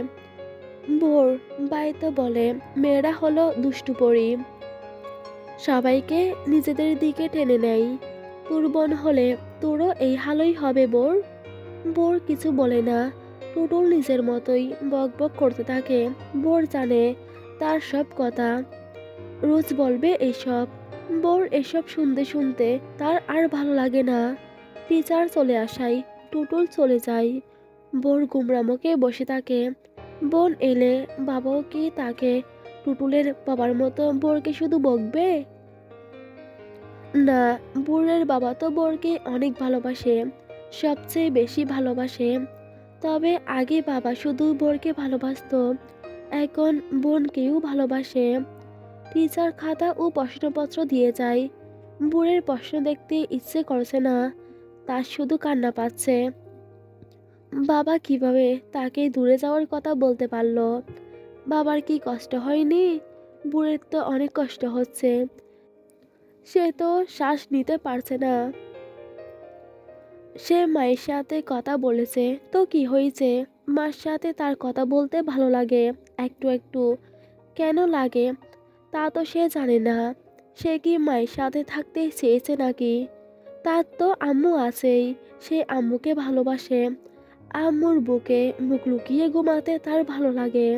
বোর বাই তো বলে মেয়েরা হলো দুষ্টু পরি, সবাইকে নিজেদের দিকে টেনে নেয়। তোর বোন হলে তোরও এই হালই হবে বোর। বোর কিছু বলে না, টুটুল নিজের মতোই বকবক করতে থাকে। বোর জানে তার সব কথা রোজ বলবে এসব। বোর এসব শুনতে শুনতে তার আর ভালো লাগে না। টিচার চলে আসায় টুটুল চলে যায়। বোর গুমরামকে বসে থাকে। বোন এলে বাবাও কি তাকে টুটুলের বাবার মতো বোরকে শুধু বকবে? না, বোরের বাবা তো বোরকে অনেক ভালোবাসে, সবচেয়ে বেশি ভালোবাসে। তবে আগে বাবা শুধু বোরকে ভালোবাসতো, এখন বোনকেও ভালোবাসে। টিচার খাতা ও প্রশ্নপত্র দিয়ে যায়। বোরের প্রশ্ন দেখতে ইচ্ছে করছে না, তার শুধু কান্না পাচ্ছে। বাবা কিভাবে তাকে দূরে যাওয়ার কথা বলতে পারলো? বাবার কি কষ্ট হয়নি? বুড়ের তো অনেক কষ্ট হচ্ছে, সে তো শ্বাস নিতে পারছে না। সে মায়ের সাথে কথা বলেছে তো কি হয়েছে? মার সাথে তার কথা বলতে ভালো লাগে একটু একটু। কেন লাগে তা তো সে জানে না। সে কি মায়ের সাথে থাকতে চেয়েছে নাকি? তার তো আম্মু আছেই, সে আম্মুকে ভালোবাসে। আম্মুর বুকে মুখ লুকিয়ে ঘুমাতে তার ভালো লাগে।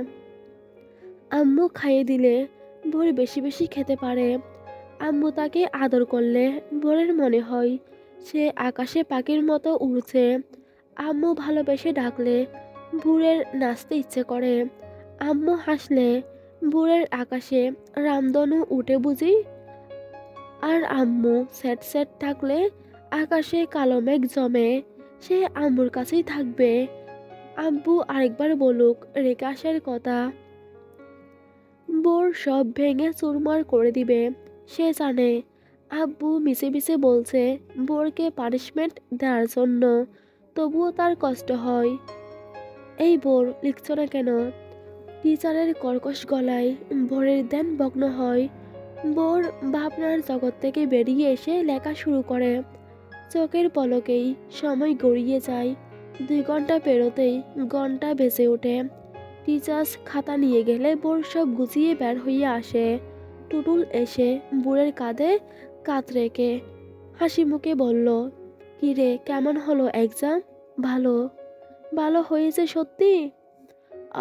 আম্মু খাইয়ে দিলে ভোর বেশি বেশি খেতে পারে। আম্মু তাকে আদর করলে ভোরের মনে হয় সে আকাশে পাখির মতো উড়ছে। আম্মু ভালোবেসে ডাকলে ভোরের নাচতে ইচ্ছে করে। আম্মু হাসলে ভোরের আকাশে রামধনু উঠে বুঝি। আর আম্মু স্যাট স্যাট থাকলে আকাশে কালো মেঘ জমে। সে আম্মুর কাছেই থাকবে। আব্বু আরেকবার বলুক রেখে আসার কথা, বোর সব ভেঙে চুরমার করে দিবে। সে জানে আব্বু মিছে মিছে বলছে বোরকে পানিশমেন্ট দেওয়ার জন্য, তবুও তার কষ্ট হয়। এই বোর লিখছ না কেন? টিচারের কর্কশ গলায় ভোরের ধ্যান ভগ্ন হয়। বোর ভাবনার জগৎ থেকে বেরিয়ে এসে লেখা শুরু করে। চোখের পলকেই সময় গড়িয়ে যায়। 2 ঘন্টা পেরোতেই ঘন্টা বেজে ওঠে। টিচার্স খাতা নিয়ে গেলে বোর সব গুছিয়ে বের হইয়া আসে। টুটুল এসে বুড়ের কাঁধে কাত রেখে হাসি মুখে বলল, কিরে কেমন হলো এক্সাম? ভালো। ভালো হয়েছে সত্যি?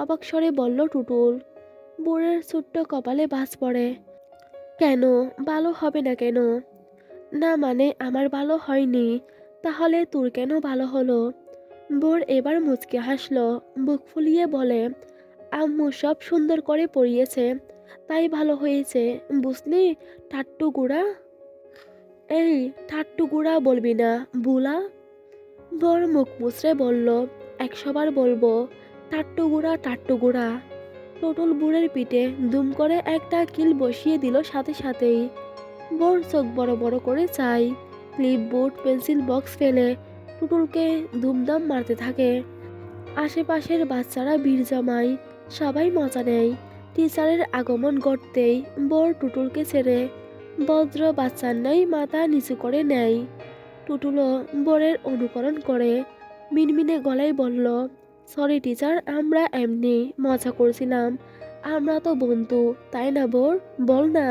অবাক স্বরে বলল টুটুল। বুড়ের ছোট্ট কপালে ভাঁজ পড়ে। কেন ভালো হবে না কেন? না মানে আমার ভালো হয়নি, তাহলে তোর কেন ভালো হলো? বোর এবার মুচকে হাসলো, বুক ফুলিয়ে বলে, আম্মু সব সুন্দর করে পড়িয়েছে, তাই ভালো হয়েছে, বুঝলি টাট্টু গুড়া। এই টাট্টু গুড়া বলবি না বুলা। বোর মুখ মুচড়ে বলল, 100 বার বলবো টাট্টু গুড়া টাট্টু গুড়া। টোটল বুড়ের পিঠে দুম করে একটা কিল বসিয়ে দিল সাথে সাথেই। বোর চোখ বড় বড় করে চাই। ক্লিপ বোর্ড পেন্সিল বক্স ফেলে টুটুলকে দুমদাম মারতে থাকে। আশেপাশের বাচ্চারা ভিড় জমায়, সবাই মজা নেয়। টিচারের আগমন ঘটতেই বোর টুটুলকে ছেড়ে ভদ্র বাচ্চার ন্যায় মাথা নিচু করে নেয়। টুটুলও বোরের অনুকরণ করে মিনমিনে গলায় বলল, সরি টিচার, আমরা এমনি মজা করছিলাম, আমরা তো বন্ধু তাই না বোর, বল না।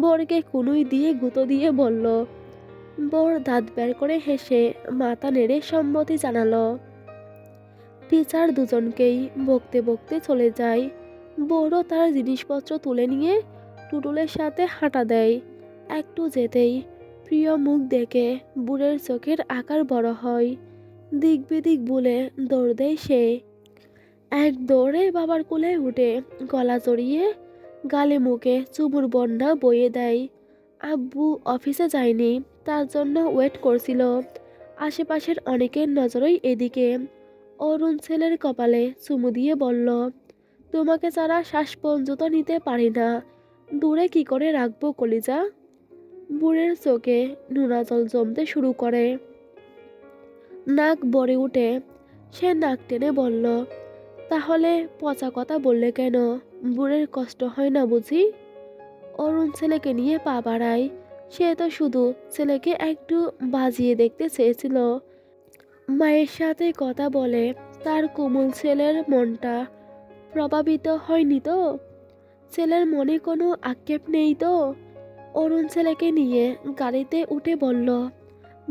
বোরকে কুনুই দিয়ে গুঁতো দিয়ে বলল। বোর দাঁত বের করে হেসে মাথা নেড়ে সম্মতি জানালো। টিচার দুজনকেই বকতে বকতে চলে যায়। বোরও তার জিনিসপত্র তুলে নিয়ে টুটুলের সাথে হাঁটা দেয়। একটু যেতেই প্রিয় মুখ দেখে বুড়ের চোখের আকার বড় হয়। দিক বিদিক বলে দৌড় দেয় সে। এক দৌড়ে বাবার কোলে উঠে গলা জড়িয়ে গালে মুখে চুমুর বন্যা বইয়ে দেয়। আব্বু অফিসে যায়নি, তার জন্য ওয়েট করছিল। আশেপাশের অনেকের নজরই এদিকে। অরুণ ছেলের কপালে চুমু দিয়ে বলল, তোমাকে ছাড়া শ্বাস পর্যন্ত নিতে পারি না, দূরে কি করে রাখবো কলিজা। বুড়ের চোখে নোনা জল জমতে শুরু করে, নাক ভরে উঠে। সে নাক টেনে বলল, তাহলে পচা কথা বললে কেন? বুড়ের কষ্ট হয় না বুঝি? অরুণ ছেলেকে নিয়ে পা বাড়ায়। সে তো শুধু ছেলেকে একটু বাজিয়ে দেখতে চেয়েছিল। মায়ের সাথে কথা বলে তার কোমল ছেলের মনটা প্রভাবিত হয়নি তো? ছেলের মনে কোনো আক্ষেপ নেই তো? অরুণ ছেলেকে নিয়ে গাড়িতে উঠে বলল,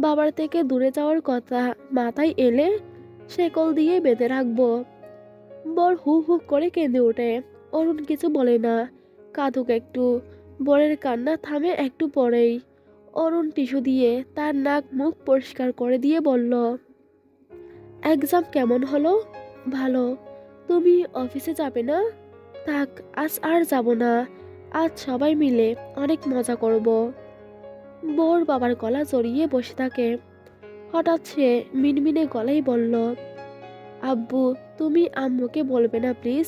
বাবার থেকে দূরে যাওয়ার কথা মাথায় এলে শেকল দিয়ে বেঁধে রাখবো। বর হু হু করে কেঁদে ওঠে। অরুণ কিছু বলে না, কাঁদুক একটু। বরের কান্না থামে একটু পরেই। অরুণ টিস্যু দিয়ে তার নাক মুখ পরিষ্কার করে দিয়ে বলল, এক্সাম কেমন হলো? ভালো। তুমি অফিসে যাবে না? থাক, আজ আর যাব না। আজ সবাই মিলে অনেক মজা করব। বর বাবার গলা জড়িয়ে বসে থাকে। হঠাৎ সে মিনমিনে গলায় বলল, আব্বু, তুমি আম্মুকে বলবে না প্লিজ?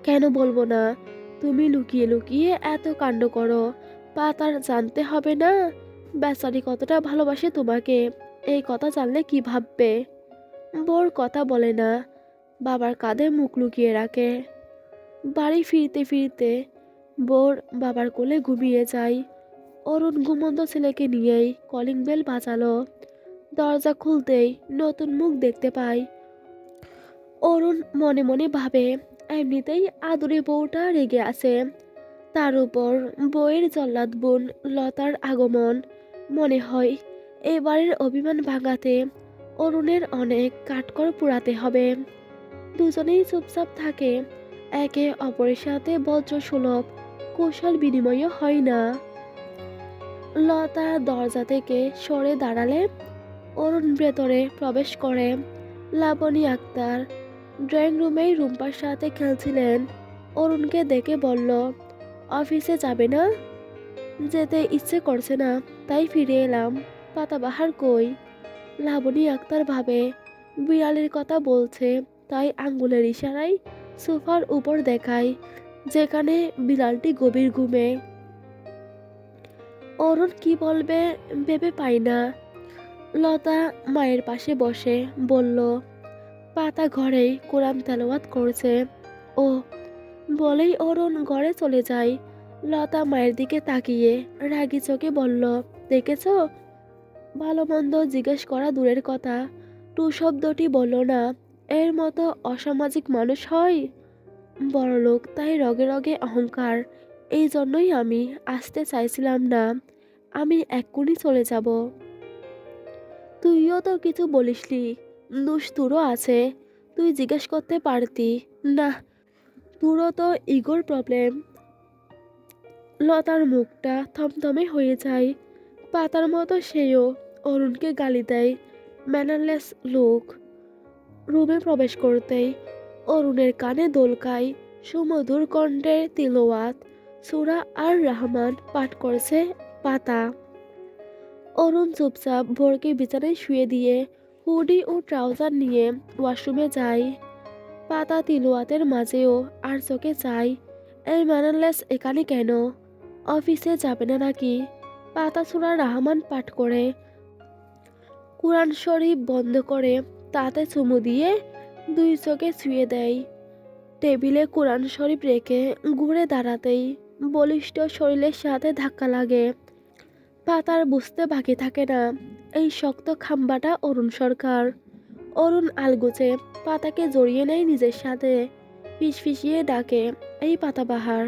কেন বলবো না? তুমি লুকিয়ে লুকিয়ে এত কাণ্ড করো, পাতার জানতে হবে না? বেচারি কতটা ভালোবাসে তোমাকে, এই কথা জানলে কি ভাববে? বর কথা বলে না, বাবার কাঁধে মুখ লুকিয়ে রাখে। বাড়ি ফিরতে ফিরতে বর বাবার কোলে ঘুমিয়ে যায়। অরুণ ঘুমন্ত ছেলেকে নিয়েই কলিং বেল বাজালো। দরজা খুলতেই নতুন মুখ দেখতে পায়। অরুণ মনে মনে ভাবে, এমনিতেই আদুরে বউটা রেগে আছে, তার উপর বউয়ের জল্লাদ বোন লতার আগমন। মনে হয় এবারের অভিমান ভাঙাতে অরুণের অনেক কাঠকড় পোড়াতে হবে। দুজনেই চুপচাপ থাকে, একে অপরের সাথে বজ্রসুলভ কৌশল বিনিময় হয় না। লতা দরজা থেকে সরে দাঁড়ালে অরুণ ভেতরে প্রবেশ করে। লাবণী আক্তার ড্রয়িং রুমেই রুম্পার সাথে খেলছিলেন। অরুণকে দেখে বলল, অফিসে যাবে না? যেতে ইচ্ছে করছে না, তাই ফিরে এলাম। পাতাবাহার কই? লাবণী আক্তার ভাবে বিড়ালের কথা বলছে, তাই আঙ্গুলের ইশারায় সোফার উপর দেখায়, যেখানে বিড়ালটি গভীর ঘুমে। অরুণ কি বলবে ভেবে পায় না। লতা মায়ের পাশে বসে বলল, পাতা ঘরেই কোরআন তেলাওয়াত করছে। ও বলেই অরুণ ঘরে চলে যায়। লতা মায়ের দিকে তাকিয়ে রাগী চোখে বলল, দেখেছ? ভালো মন্দ জিজ্ঞেস করা দূরের কথা, টু শব্দটি বলল না। এর মতো অসামাজিক মানুষ হয়? বড়লোক তাই রগে রগে অহংকার। এই জন্যই আমি আসতে চাইছিলাম না। আমি এক্ষুনি চলে যাব। তুইও তো কিছু বলিসনি, দোষ তোরও আছে। তুই জিজ্ঞেস করতে পারতি না? তোরও তো ইগোর প্রবলেম। লতার মুখটা থমথমে হয়ে যায়। পাতার মতো সেও অরুণকে গালি দেয়। ম্যানারলেস লোক। রুমে প্রবেশ করতেই অরুণের কানে দোলকায় সুমধুর কণ্ঠের তিলাওয়াত। সূরা আর রহমান পাঠ করছে পাতা। অরুণ চুপচাপ ভোরকে বিছানায় শুয়ে দিয়ে হুডি ও ট্রাউজার নিয়ে ওয়াশরুমে যায়। পাতা তিলাওয়াতের মাঝেও আর চোখে চায়, এই ম্যানারলেস এখানে কেন? অফিসে যাবে না নাকি? পাতা সূরা রহমান পাঠ করে কুরআন শরীফ বন্ধ করে তাতে চুমু দিয়ে দুই চোখে ছুঁয়ে দেয়। টেবিলে কোরআন শরীফ রেখে ঘুরে দাঁড়াতেই বলিষ্ঠ শরীরের সাথে ধাক্কা লাগে। পাতার বুঝতে বাকি থাকে না, এই শক্ত খাম্বাটা অরুণ সরকার। অরুণ আলগোছে পাতাকে জড়িয়ে নেয় নিজের সাথে। ফিসফিসিয়ে ডাকে, এই পাতাবাহার।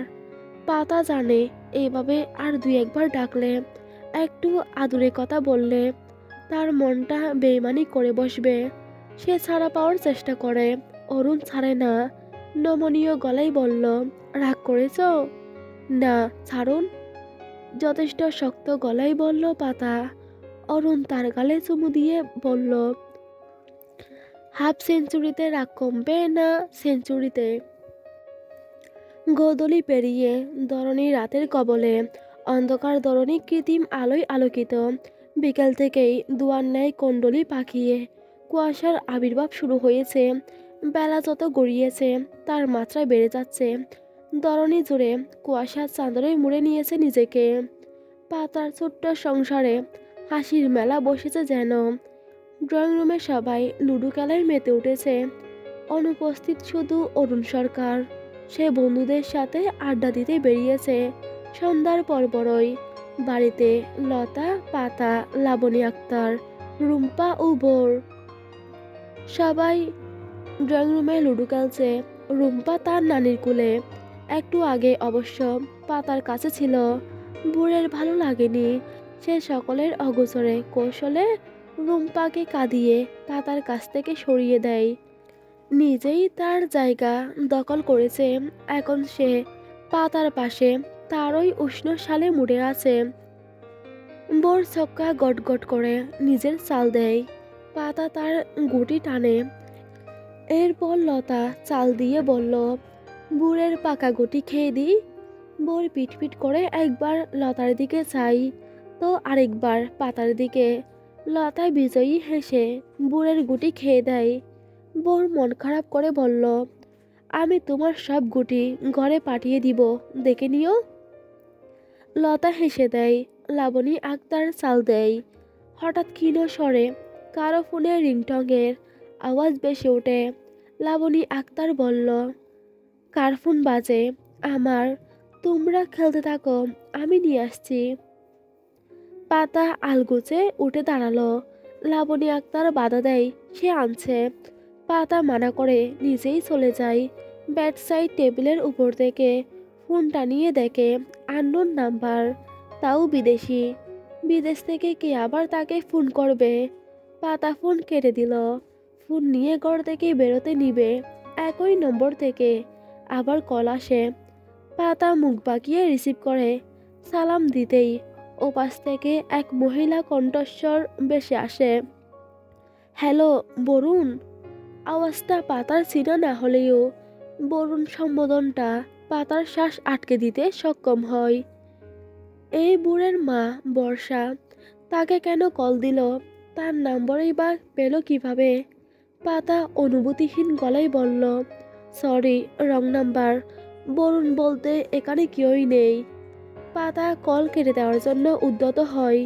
পাতা জানে এইভাবে আর দুই একবার ডাকলে, একটু আদুরে কথা বললে তার মনটা বেইমানি করে বসবে। সে ছাড়া পাওয়ার চেষ্টা করে, অরুণ ছাড়ে না। নমনীয় গলায় বলল, রাগ করেছ? না, ছাড়ুন। যথেষ্ট শক্ত গলায় বলল পাতা। অরুণ তার গালে চুমু দিয়ে বলল, হাফ সেঞ্চুরিতে রাগ কমবে না সেঞ্চুরিতে? গোধূলি পেরিয়ে ধরণী রাতের কবলে। অন্ধকার ধরণী কৃত্রিম আলোয় আলোকিত। বিকেল থেকেই দুয়ার ন্যায় কুণ্ডলী পাকিয়ে কুয়াশার আবির্ভাব শুরু হয়েছে। বেলা যত গড়িয়েছে তার মাত্রা বেড়ে যাচ্ছে। ধরণী জুড়ে কুয়াশার চাদরে মুড়ে নিয়েছে নিজেকে। পাতার ছোট্ট সংসারে হাসির মেলা বসেছে যেন। ড্রয়িং রুমে সবাই লুডো খেলায় মেতে উঠেছে। অনুপস্থিত শুধু অরুণ সরকার। সে বন্ধুদের সাথে আড্ডা দিতে বেরিয়েছে সন্ধ্যার পরপরই। বাড়িতে লতা, পাতা, লাবণী আক্তার, রুম্পা ও বোর সবাই ড্রয়িং রুমে লুডো খেলছে। রুম্পা তার নানির কোলে। একটু আগে অবশ্য পাতার কাছে ছিল। বোরের ভালো লাগেনি। সে সকলের অগোচরে কৌশলে রুম্পাকে কাঁদিয়ে পাতার কাছ থেকে সরিয়ে দেয়। নিজেই তার জায়গা দখল করেছে, এখন সে পাতার পাশে তারই উষ্ণ শালে মুড়ে আছে। বোর ছক্কা গটগট করে নিজের চাল দেয়। পাতা তার গুটি টানে। এরপর লতা চাল দিয়ে বলল, বুড়ের পাকা গুটি খেয়ে দিই। বোর পিটপিট করে একবার লতার দিকে চাই, তো আরেকবার পাতার দিকে। লতা বিজয়ী হেসে বুড়ের গুটি খেয়ে দেয়। বোর মন খারাপ করে বলল, আমি তোমার সব গুটি ঘরে পাঠিয়ে দিব, দেখে নিও। লতা হেসে দেয়। লাবণী আক্তার চাল দেয়। হঠাৎ ক্ষীণ স্বরে কারো ফোনের রিংটংয়ের আওয়াজ বেশি ওঠে। লাবণী আক্তার বলল, কার ফোন বাজে? আমার। তোমরা খেলতে থাকো, আমি নিয়ে আসছি। পাতা আলগোছে উঠে দাঁড়ালো। লাবণী আক্তার বাধা দেয়, সে আনছে। পাতা মানা করে নিজেই চলে যায়। বেড সাইড টেবিলের উপর থেকে ফোনটা নিয়ে দেখে আননোন নাম্বার, তাও বিদেশি। বিদেশ থেকে কে আবার তাকে ফোন করবে? পাতা ফোন কেটে দিল। ফোন নিয়ে ঘর থেকে বেরোতে নিবে, একই নম্বর থেকে আবার কল আসে। পাতা মুখ বাঁকিয়ে রিসিভ করে। সালাম দিতেই ওপাশ থেকে এক মহিলা কণ্ঠস্বর ভেসে আসে, হ্যালো বরুণ। আওয়াজটা পাতার চেনা না হলেও বরুণ সম্বোধনটা পাতার শ্বাস আটকে দিতে সক্ষম হয়। এই বুড়ের মা বর্ষা, তাকে কেন কল দিল? তার নম্বরই বা পেল কিভাবে? পাতা অনুভূতিহীন গলায় বলল, সরি, রং নাম্বার। বরুণ বলতে এখানে কেউই নেই। পাতা কল কেটে দেওয়ার জন্য উদ্যত হয়,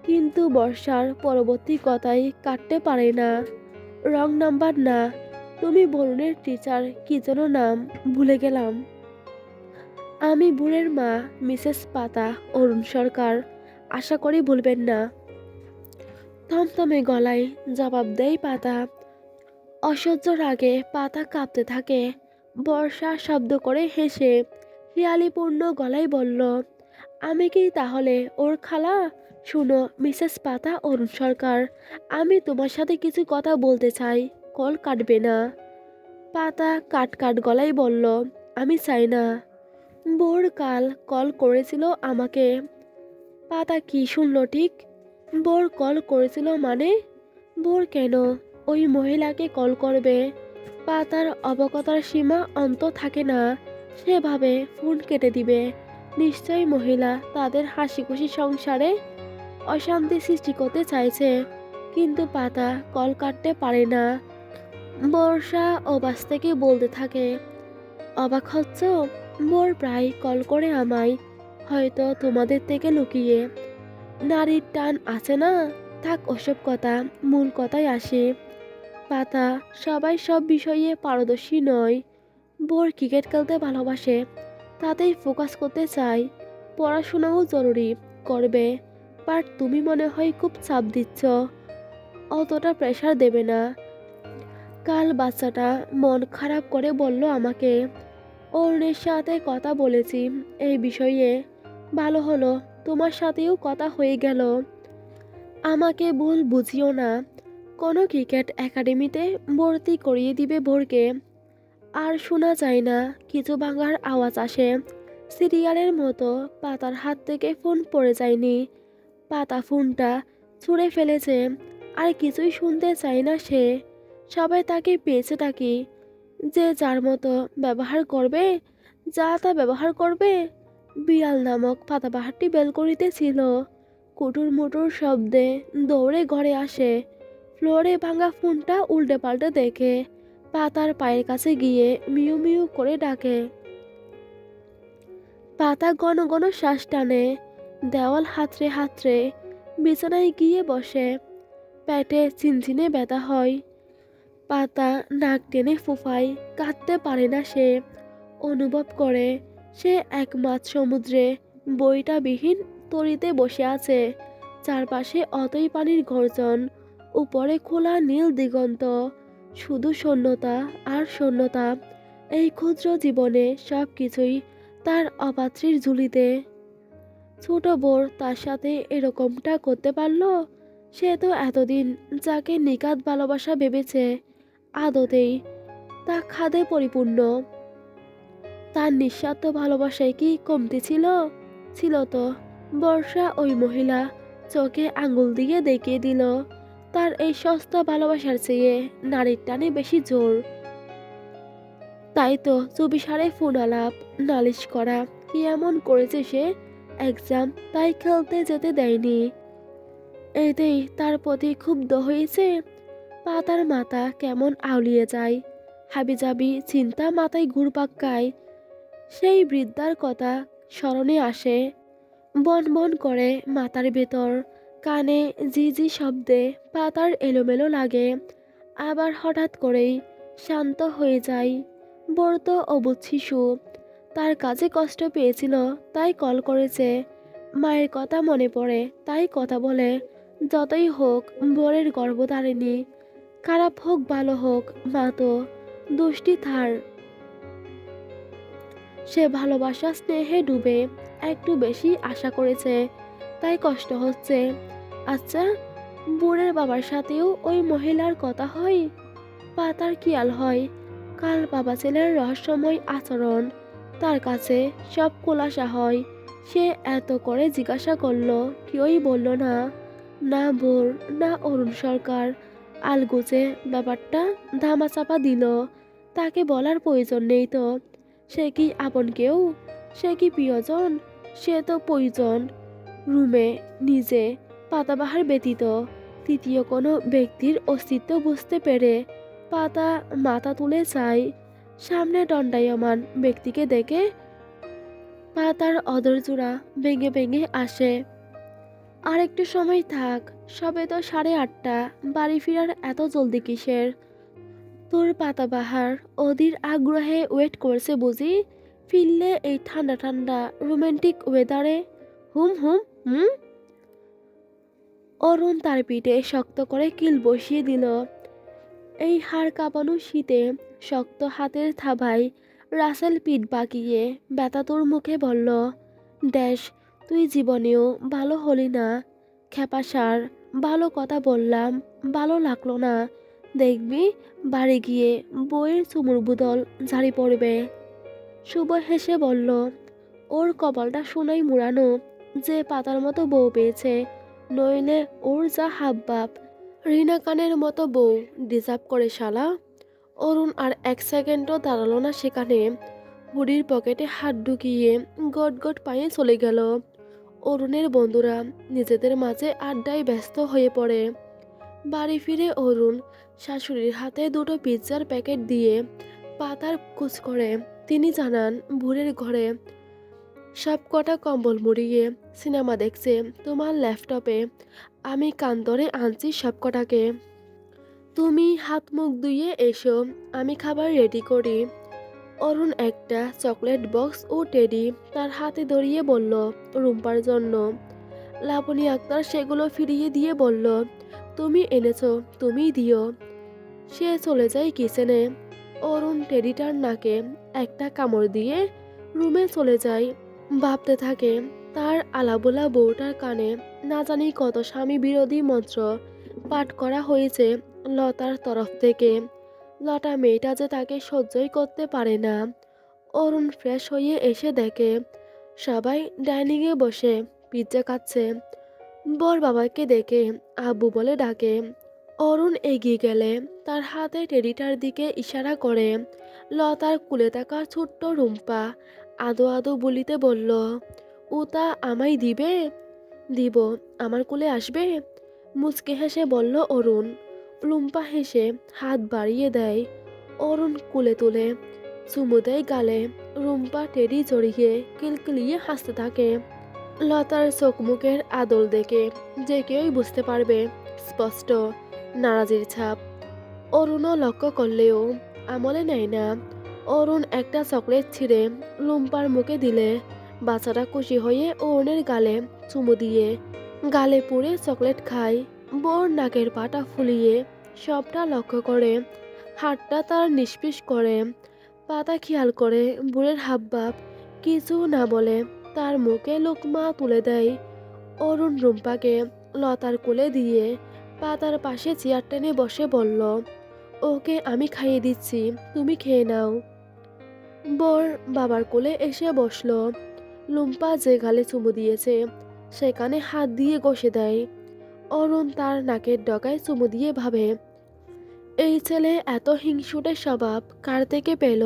কিন্তু বর্ষার পরবর্তী কথাই কাটতে পারে না। রং নাম্বার না, তুমি বরুণের টিচার কি যেন নাম, ভুলে গেলাম। আমি বুড়ের মা, মিসেস পাতা, অরুণ সরকার। আশা করি ভুলবেন না। থমথমে গলায় জবাব দেয় পাতা। অসহ্য রাগে পাতা কাঁপতে থাকে। বর্ষা শব্দ করে হেসে হিয়ালিপূর্ণ গলায় বলল, আমি কি তাহলে ওর খালা? শুনো মিসেস পাতা, অরুণ সরকার, আমি তোমার সাথে কিছু কথা বলতে চাই, কল কাটবে না। পাতা কাট কাট গলায় বলল, আমি চাই না। বোর কাল কল করেছিল আমাকে। পাতা কি শুনল ঠিক? বোর কল করেছিল মানে? বোর কেন ওই মহিলাকে কল করবে? পাতার অবগতার সীমা অন্ত থাকে না। সে ভাবে ফোন কেটে দিবে, নিশ্চয়ই মহিলা তাদের হাসি খুশি সংসারে অশান্তি সৃষ্টি করতে চাইছে। কিন্তু পাতা কল কাটতে পারে না। বর্ষা অবাস থেকে বলতে থাকে, অবাক হচ্ছ? বোর প্রায় কল করে আমায়, হয়তো তোমাদের থেকে লুকিয়ে। নারীর টান আছে না? থাক ওসব কথা, মূল কথায় আসি। পাতা, সবাই সব বিষয়ে পারদর্শী নয়। বোর ক্রিকেট খেলতে ভালোবাসে, তাতেই ফোকাস করতে চাই। পড়াশোনাও জরুরি, করবে। বাট তুমি মনে হয় খুব চাপ দিচ্ছ। অতটা প্রেশার দেবে না। কাল বাচ্চাটা মন খারাপ করে বলল আমাকে, অরুণের সাথে কথা বলেছি এই বিষয়ে, ভালো হলো তোমার সাথেও কথা হয়ে গেল। আমাকে ভুল বুঝিও না। কোনো ক্রিকেট একাডেমিতে ভর্তি করিয়ে দিবে ভোরকে। আর শোনা যায় না কিছু ভাঙার আওয়াজ আসে। সিরিয়ালের মতো পাতার হাত থেকে ফোন পড়ে যায়নি। পাতা ফোনটা ছুঁড়ে ফেলেছে। আর কিছুই শুনতে চায় না সে। সবাই তাকে পেয়েছে নাকি? যে যার মতো ব্যবহার করবে, যা তা ব্যবহার করবে। বিড়াল নামক পাতাবাহারটি বেলকনিতে ছিল। কুটুর মুটুর শব্দে দৌড়ে ঘরে আসে। ফ্লোরে ভাঙা ফোনটা উল্টে পাল্টে দেখে পাতার পায়ের কাছে গিয়ে মিউ মিউ করে ডাকে। পাতা ঘন ঘন শ্বাস টানে। দেওয়াল হাতড়ে হাতড়ে বিছানায় গিয়ে বসে। পেটে চিনচিনে ব্যথা হয়। পাতা নাক টেনে ফুফায়, কাঁদতে পারে না সে। অনুভব করে সে এক মাছ সমুদ্রে বইটাবিহীন তরিতে বসে আছে। চারপাশে অতই পানির গর্জন, উপরে খোলা নীল দিগন্ত, শুধু শূন্যতা আর শূন্যতা। এই ক্ষুদ্র জীবনে সব কিছুই তার অপাত্রীর ঝুলিতে। ছোট বোর তার সাথে এরকমটা করতে পারলো? সে তো এতদিন যাকে নিখাদ ভালোবাসা ভেবেছে, আদতেই তা খাদে পরিপূর্ণ। তার নিঃস্বার্থ ভালোবাসায় কি কমতি ছিল? ছিল তো। বর্ষা ওই মহিলা চোখে আঙ্গুল দিয়ে দেখিয়ে দিল, তার এই সস্তা ভালোবাসার চেয়ে নারীর টানে বেশি জোর। তাই তো চুপিসারে ফোন আলাপ, নালিশ করা, কি এমন করেছে সে? এক্সাম, তাই খেলতে যেতে দেয়নি। এতেই তার প্রতি ক্ষুব্ধ হয়েছে। পাতার মাথা কেমন আউলিয়ে যায়, হাবিজাবি চিন্তা মাথায় ঘুরপাক খায়। সেই বৃদ্ধার কথা স্মরণে আসে, বন বন করে মাথার ভেতর। কানে জি জি শব্দে পাতার এলোমেলো লাগে, আবার হঠাৎ করেই শান্ত হয়ে যায়। বড় তো অবুঝ শিশু, তার কাছে কষ্ট পেয়েছিল তাই কল করেছে। মায়ের কথা মনে পড়ে তাই কথা বলে। যতই হোক বরের গর্ভধারিণী, খারাপ হোক ভালো হোক মা তো, দোষটি তার। সে ভালোবাসা স্নেহে ডুবে একটু বেশি আশা করেছে, তাই কষ্ট হচ্ছে। আচ্ছা, বুড়ের বাবার সাথেও ওই মহিলার কথা হয়? পাতার খেয়াল হয় কাল বাবা ছেলের রহস্যময় আচরণ তার কাছে সব খোলাসা হয়। সে এত করে জিজ্ঞাসা করলো, কেউই বলল না। না বোর, না অরুণ সরকার। আলগোজে ব্যাপারটা ধামাচাপা দিল। তাকে বলার প্রয়োজন নেই তো। সে কি আপন কেউ? সে কি প্রিয়জন? সে তো প্রয়োজন। রুমে নিজে, পাতাবাহার ব্যতীত তৃতীয় কোনো ব্যক্তির অস্তিত্ব বুঝতে পেরে পাতা মাথা তুলে চায়। সামনে দণ্ডায়মান ব্যক্তিকে দেখে পাতার অধরজোড়া ভেঙে ভেঙে আসে। আর একটু সময় থাক, সবে তো 8:30। বাড়ি ফেরার এত জলদি কিসের? তোর পাতাবাহার অধীর আগ্রহে ওয়েট করছে বুঝি? ফিরলে এই ঠান্ডা ঠান্ডা রোমান্টিক ওয়েদারে। হুম হুম হুম। অরুণ তার পিঠে শক্ত করে কিল বসিয়ে দিল। এই হাড় কাঁপানো শীতে শক্ত হাতের থাবায় রাসেল পিঠ বাঁকিয়ে ব্যথাতুর মুখে বলল, ড্যাশ, তুই জীবনেও ভালো হলি না খেপাসার। ভালো কথা বললাম, ভালো লাগলো না। দেখবি বাড়ি গিয়ে বইয়ের চুমুর বুদল ঝাড়ি পড়বে। শুভ হেসে বলল, ওর কপালটা সোনায় মুড়ানো যে পাতার মতো বউ পেয়েছে, নইলে ওর যা হাবভাব, রিনা কানের মতো বউ ডিজার্ভ করে শালা। অরুণ আর এক সেকেন্ডও দাঁড়ালো না সেখানে। হুডির পকেটে হাত ঢুকিয়ে গট গট পায়ে চলে গেল। অরুণের বন্ধুরা নিজেদের মাঝে আড্ডায় ব্যস্ত হয়ে পড়ে। বাড়ি ফিরে অরুণ শাশুড়ির হাতে দুটো পিৎজার প্যাকেট দিয়ে পাতার কুচ করে তিনি জানান ভোরের ঘরে সব কটা কম্বল মুড়িয়ে সিনেমা দেখছে তোমার ল্যাপটপে। আমি কান ধরে আনছি সব কটাকে। তুমি হাত মুখ ধুয়ে এসো, আমি খাবার রেডি করি। অরুণ একটা চকলেট বক্স ও টেডি তার হাতে ধরিয়ে বলল, রুম্পার জন্য। লাবণী আক্তার সেগুলো ফিরিয়ে দিয়ে বলল, তুমি এনেছো, তুমিই দিও। সে চলে যায় কিচেনে। অরুণ টেডিটার নাকে একটা কামড় দিয়ে রুমে চলে যায়। ভাবতে থাকে তার আলাবোলা বউটার কানে না জানি কত স্বামী বিরোধী মন্ত্র পাঠ করা হয়েছে লতার তরফ থেকে। লতা মেয়েটা যে তাকে সহ্যই করতে পারে না। অরুণ ফ্রেশ হয়ে এসে দেখে সবাই ডাইনিংয়ে বসে পিৎজা খাচ্ছে। বর বাবাকে দেখে আব্বু বলে ডাকে। অরুণ এগিয়ে গেলে তার হাতে টেডিটার দিকে ইশারা করে। লতার কুলে থাকা ছোট্ট রুম্পা আদো আদো বলিতে বলল, উতা আমায় দিবে? দিব, আমার কুলে আসবে? মুচকে হেসে বলল অরুণ। রুম্পা হেসে হাত বাড়িয়ে দেয়। অরুণ কুলে তুলে চুমু দেয় গালে। রুম্পা টেডি জড়িয়ে কিলকিলিয়ে হাসতে থাকে। লতার চোখ মুখের আদল দেখে যে কেউই বুঝতে পারবে স্পষ্ট নারাজির ছাপ। অরুণও লক্ষ্য করলেও আমলে নেয় না। অরুণ একটা চকলেট ছিঁড়ে রুম্পার মুখে দিলে বাচ্চাটা খুশি হয়ে অরুণের গালে চুমু দিয়ে গালে পুড়ে চকলেট খায়। বোর নাকের পাটা ফুলিয়ে সবটা লক্ষ্য করে, হাতটা তার নিষ্পিস করে। পাতা খেয়াল করে বুড়ের হাবভাব, কিছু না বলে তার মুখে লোকমা তুলে দেয়। অরুণ রুম্পাকে লতার কোলে দিয়ে পাতার পাশে চেয়ার টেনে বসে বলল, ওকে আমি খাইয়ে দিচ্ছি, তুমি খেয়ে নাও। বর বাবার কোলে এসে বসলো। লুম্পা যে গালে চুমু দিয়েছে সেখানে হাত দিয়ে ঘষে দেয়। অরুণ তার নাকের ডগায় চুমু দিয়ে ভাবে, এই ছেলে এত হিংসুটে স্বভাব কার থেকে পেল।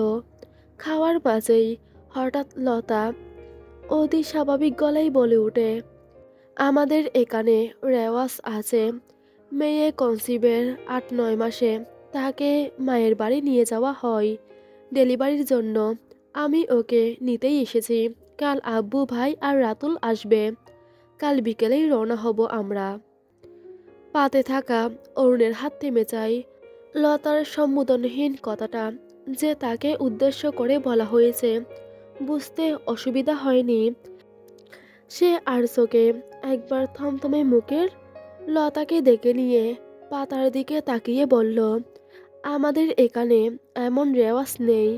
খাওয়ার মাঝেই হঠাৎ লতা অতি স্বাভাবিক গলায় বলে ওঠে, আমাদের এখানে রেওয়াজ আছে, মেয়ে কনসিভের ৮-৯ মাসে তাকে মায়ের বাড়ি নিয়ে যাওয়া হয় ডেলিভারির জন্য। আমি ওকে নিতেই এসেছি। কাল আব্বু, ভাই আর রাতুল আসবে। কাল বিকেলেই রওনা হব আমরা। পাতে থাকা অরুণের হাত থেমে যায়। লতার সম্বোধনহীন কথাটা যে তাকে উদ্দেশ্য করে বলা হয়েছে বুঝতে অসুবিধা হয়নি। সে আর চোখে একবার থমথমে মুখের লতাকে ডেকে নিয়ে পাতার দিকে তাকিয়ে বলল, আমাদের এখানে এমন রেওয়াজ নেই।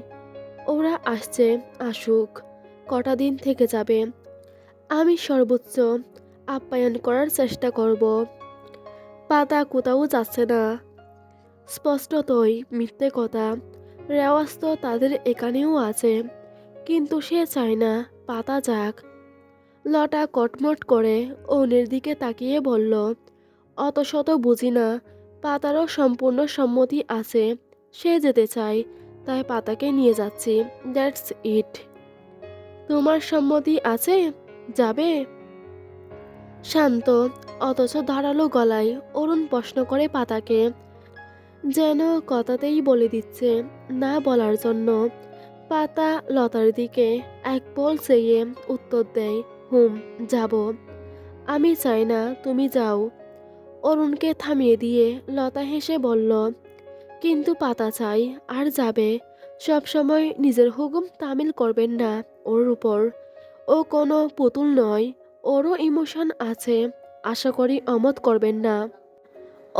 ওরা আসছে, আসুক, কটা দিন থেকে যাবে। আমি সর্বোচ্চ আপ্যায়ন করার চেষ্টা করব। পাতা কোথাও যাচ্ছে না, স্পষ্টতই মিথ্যে কথা। রেওয়াজ তো তাদের এখানেও আছে, কিন্তু সে চায় না পাতা যাক। লতা কটমট করে অরুণের দিকে তাকিয়ে বলল, অত শত বুঝি না, পাতারও সম্পূর্ণ সম্মতি আছে। সে যেতে চায়, তাই পাতাকে নিয়ে যাচ্ছি, দ্যাটস ইট। তোমার সম্মতি আছে? যাবে? শান্ত অথচ ধারালো গলায় অরুণ প্রশ্ন করে পাতাকে, যেন কথাতেই বলে দিচ্ছে না বলার জন্য। পাতা লতার দিকে এক পল চেয়ে উত্তর দেয়, হুম, যাব। আমি চাই না তুমি যাও। অরুণকে থামিয়ে দিয়ে লতা হেসে বলল, কিন্তু পাতা চাই আর যাবে। সবসময় নিজের হুকুম তামিল করবেন না ওর উপর। ও কোনো পুতুল নয়, ওরও ইমোশন আছে, আশা করি অমত করবেন না।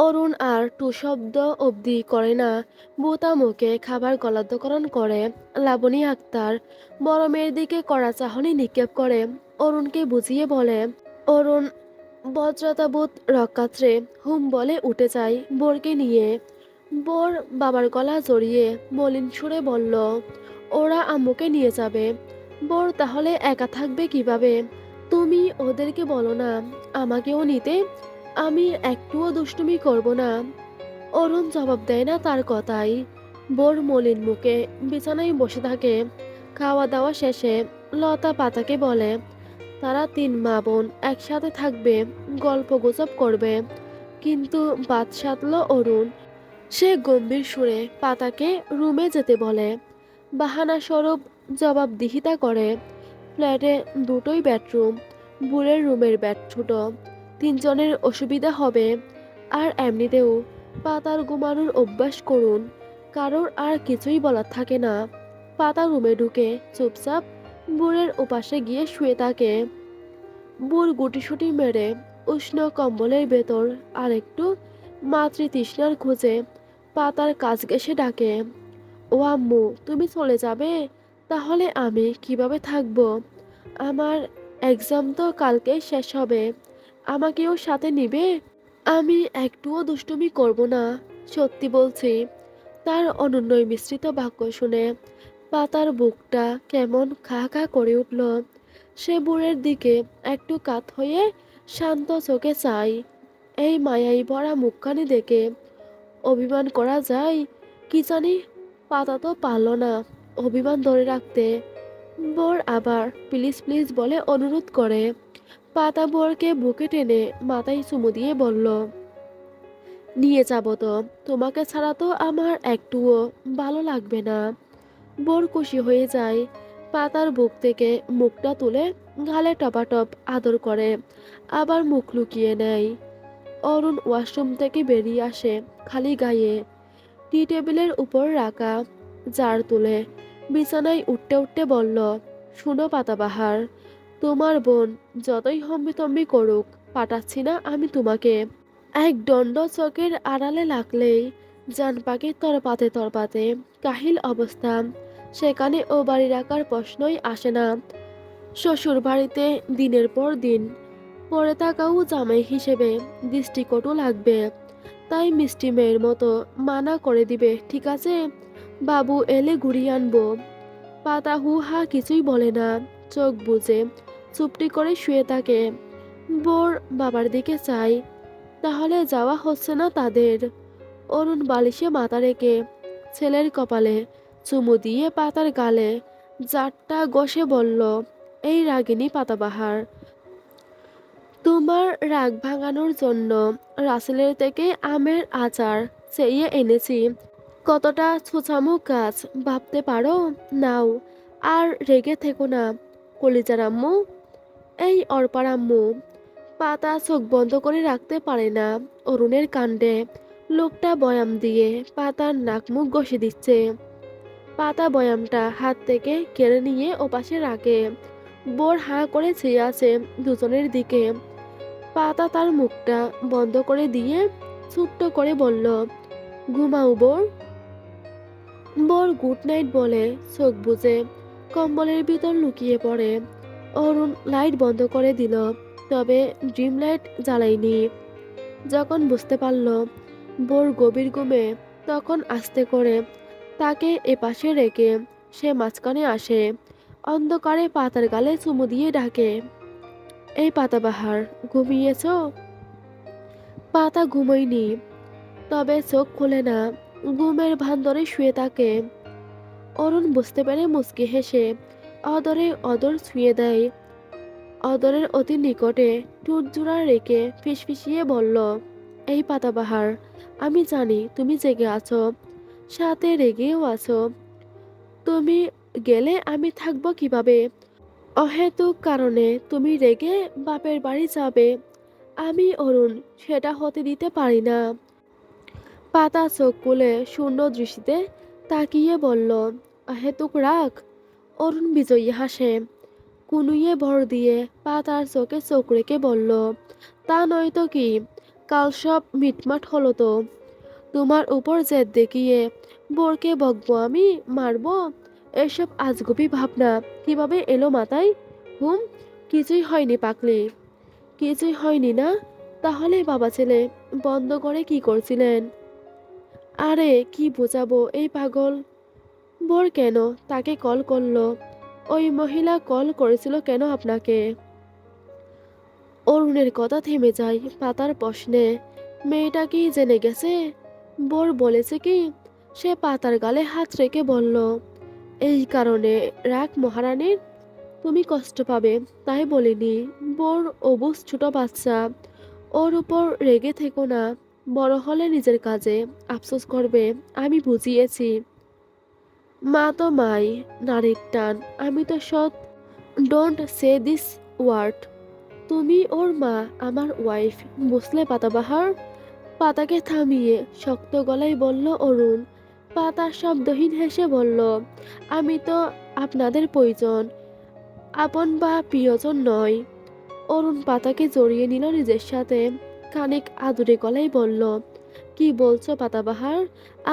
অরুণ আর টু শব্দ অবধি করে না। বোতা মুখে খাবার গলাধকরণ করে। লাবণী আক্তার বড় মেয়ের দিকে কড়া চাহনি নিক্ষেপ করে অরুণকে বুঝিয়ে বলে, অরুণ বজ্রতাবোধ রক্ষাত্রে হুম বলে উঠে যায় বোরকে নিয়ে। বোর বাবার গলা জড়িয়ে মলিন সুরে বলল, ওরা আম্মুকে নিয়ে যাবে। বোর তাহলে একা থাকবে কিভাবে? তুমি ওদেরকে বলো না আমাকেও নিতে, আমি একটুও দুষ্টুমি করব না। অরুণ জবাব দেয় না তার কথাই। বোর মলিন মুখে বিছানায় বসে থাকে। খাওয়া দাওয়া শেষে লতা পাতাকে বলে, তারা ৩ মা বোন একসাথে থাকবে, গল্প গুজব করবে। কিন্তু বাদ সাধল অরুণ। সে গম্ভীর সুরে পাতাকে রুমে যেতে বলে। বাহানা স্বরূপ জবাবদিহিতা করে, ফ্ল্যাটে দুটোই বেডরুম, বুড়ের রুমের বেড ছোট, ৩ জনের অসুবিধা হবে। আর এমনিতেও পাতার ঘুমানোর অভ্যাস করুন, কারোর আর কিছুই বলার থাকে না। পাতা রুমে ঢুকে চুপচাপ বুড়ের ওপাশে গিয়ে শুয়ে থাকে। বুড় গুটিসুটি মেরে উষ্ণ কম্বলের ভেতর আরেকটু মাতৃতৃষ্ণার খোঁজে পাতার কাছ ঘেঁষে ডাকে, ও আম্মু, তুমি চলে যাবে? তাহলে আমি কিভাবে থাকবো? আমার এক্সাম তো কালকেই শেষ হবে, আমাকেও সাথে নিবে? আমি একটুও দুষ্টুমি করব না, সত্যি বলছি। তার অনুনয় মিশ্রিত বাক্য শুনে পাতার বুকটা কেমন খা খা করে উঠল। সে বুড়ের দিকে একটু কাত হয়ে শান্ত চোখে চায়। এই মায়াই ভরা মুখখানি দেখে অভিমান করা যায় কি জানি। পাতা তো পারল না অভিমান ধরে রাখতে। বোর আবার প্লিজ প্লিজ বলে অনুরোধ করে। পাতা বোরকে বুকে টেনে মাথায় চুমু দিয়ে বলল, নিয়ে যাব তো, তোমাকে ছাড়া তো আমার একটুও ভালো লাগবে না। বোর খুশি হয়ে যায়। পাতার বুক থেকে মুখটা তুলে গালে টপাটপ আদর করে, আবার মুখ লুকিয়ে নেয়। অরুণ ওয়াশরুম থেকে বেরিয়ে আসে খালি গায়ে। টি টেবিলের উপর রাখা জার তুলে বিছানায় উঠতে উঠতে বলল, শুনো পাতাবাহার, তোমার বোন যতই হম্বিতম্বি করুক, পাঠাচ্ছি না আমি তোমাকে। এক দণ্ড চোখের আড়ালে লাগলেই জান পাখির তরপাতে তরপাতে কাহিল অবস্থা। সেখানে ও বাড়ি রাখার প্রশ্নই আসে না। শ্বশুর বাড়িতে দিনের পর দিন পরে তাকাও জামাই হিসেবে দৃষ্টিকটু লাগবে, তাই মিষ্টি মেয়ের মতো মানা করে দিবে, ঠিক আছে? বাবু এলে ঘুরিয়ে আনবো। পাতা হু হা কিছুই বলে না, চোখ বুজে চুপটি করে শুয়ে থাকে। বোর বাবার দিকে চাই, তাহলে যাওয়া হচ্ছে না তাদের। অরুণ বালিশে মাথা রেখে ছেলের কপালে চুমু দিয়ে পাতার গালে জারটা ঘষে বলল, এই রাগিনী পাতাবাহার, তোমার রাগ ভাঙানোর জন্য রাসেলের থেকে আমের আচার চেয়ে এনেছি। কতটা ছোছামু কাজ ভাবতে পারো? নাও, আর রেগে থেকো না কলিজার আম্মু। এই অর্পার আম্মু। পাতা চোখ বন্ধ করে রাখতে পারে না অরুণের কাণ্ডে। লোকটা বয়াম দিয়ে পাতার নাক মুখ ঘষে দিচ্ছে। পাতা বয়ামটা হাত থেকে কেড়ে নিয়ে ওপাশে রাখে। বোর হাঁ করে চেয়ে আছে দুজনের দিকে। পাতা তার মুখটা বন্ধ করে দিয়ে ছোট্ট করে বলল, ঘুমাও বোর। বোর গুড নাইট বলে চোখ বুজে কম্বলের ভিতর লুকিয়ে পড়ে। অরুণ লাইট বন্ধ করে দিল, তবে ড্রিম লাইট জ্বালায়নি। যখন বুঝতে পারল বোর গভীর ঘুমে, তখন আস্তে করে তাকে এপাশে রেখে সে মাঝখানে আসে। অন্ধকারে পাতার গালে চুমু দিয়ে ডাকে, এই পাতাবাহার, ঘুমিয়েছ? পাতা ঘুমোয়নি, তবে চোখ খোলে না, ঘুমের ভান ধরে শুয়ে থাকে। অরুণ বুঝতে পেরে মুচকি হেসে অদরে অদর ছুঁয়ে দেয়। অদরের অতি নিকটে ঠোঁট জোড়া রেখে ফিসফিসিয়ে বলল, এই পাতাবাহার, আমি জানি তুমি জেগে আছো, সাথে রেগেও আছো। তুমি গেলে আমি থাকবো কিভাবে? অহেতুক কারণে তুমি রেগে বাপের বাড়ি যাবে, আমি অরুণ সেটা হতে দিতে পারি না। পাতা চোখ খুলে শূন্য দৃষ্টিতে তাকিয়ে বলল, অহেতুক রাগ? অরুণ বিজয়ী হাসে, কুনুইয়ে ভর দিয়ে পাতার চোখে চোখ রেখে বলল, তা নয়তো কি, কাল সব মিটমাট হলো তো। তোমার উপর জেদ দেখিয়ে বোরকে বকবো আমি, মারবো, এসব আজগুবি ভাবনা কিভাবে এলো মাথায়? হুম, কিছুই হয়নি পাকলি, কিছুই হয়নি না? তাহলে বাবা ছেলে বন্ধ করে কি করছিলেন? আরে কি বোঝাবো এই পাগল। বোর কেন তাকে কল করলো? ওই মহিলা কল করেছিল কেন আপনাকে? অরুণের কথা থেমে যায় পাতার প্রশ্নে। মেয়েটা কি জেনে গেছে? বোর বলেছে কি? সে পাতার গালে হাত রেখে বলল, এই কারণে রাগ মহারানীর? তুমি কষ্ট পাবে তাই বলিনি। বোর অবুঝ ছোট বাচ্চা, ওর উপর রেগে থেকো না। বড় হলে নিজের কাজে আফসোস করবে, আমি বুঝিয়েছি। মা তো মাই, নারীর টান, আমি তো সৎ। Don't say this word. তুমি ওর মা, আমার ওয়াইফ, বুঝলে পাতাবাহার? পাতাকে থামিয়ে শক্ত গলায় বলল অরুণ। পাতা শব্দহীন হেসে বলল, আমি তো আপনাদের প্রয়োজন, আপন বা প্রিয়জন নয়। অরুণ পাতাকে জড়িয়ে নিল নিজের সাথে, খানিক আদুরে গলায় বলল, কি বলছো পাতাবাহার?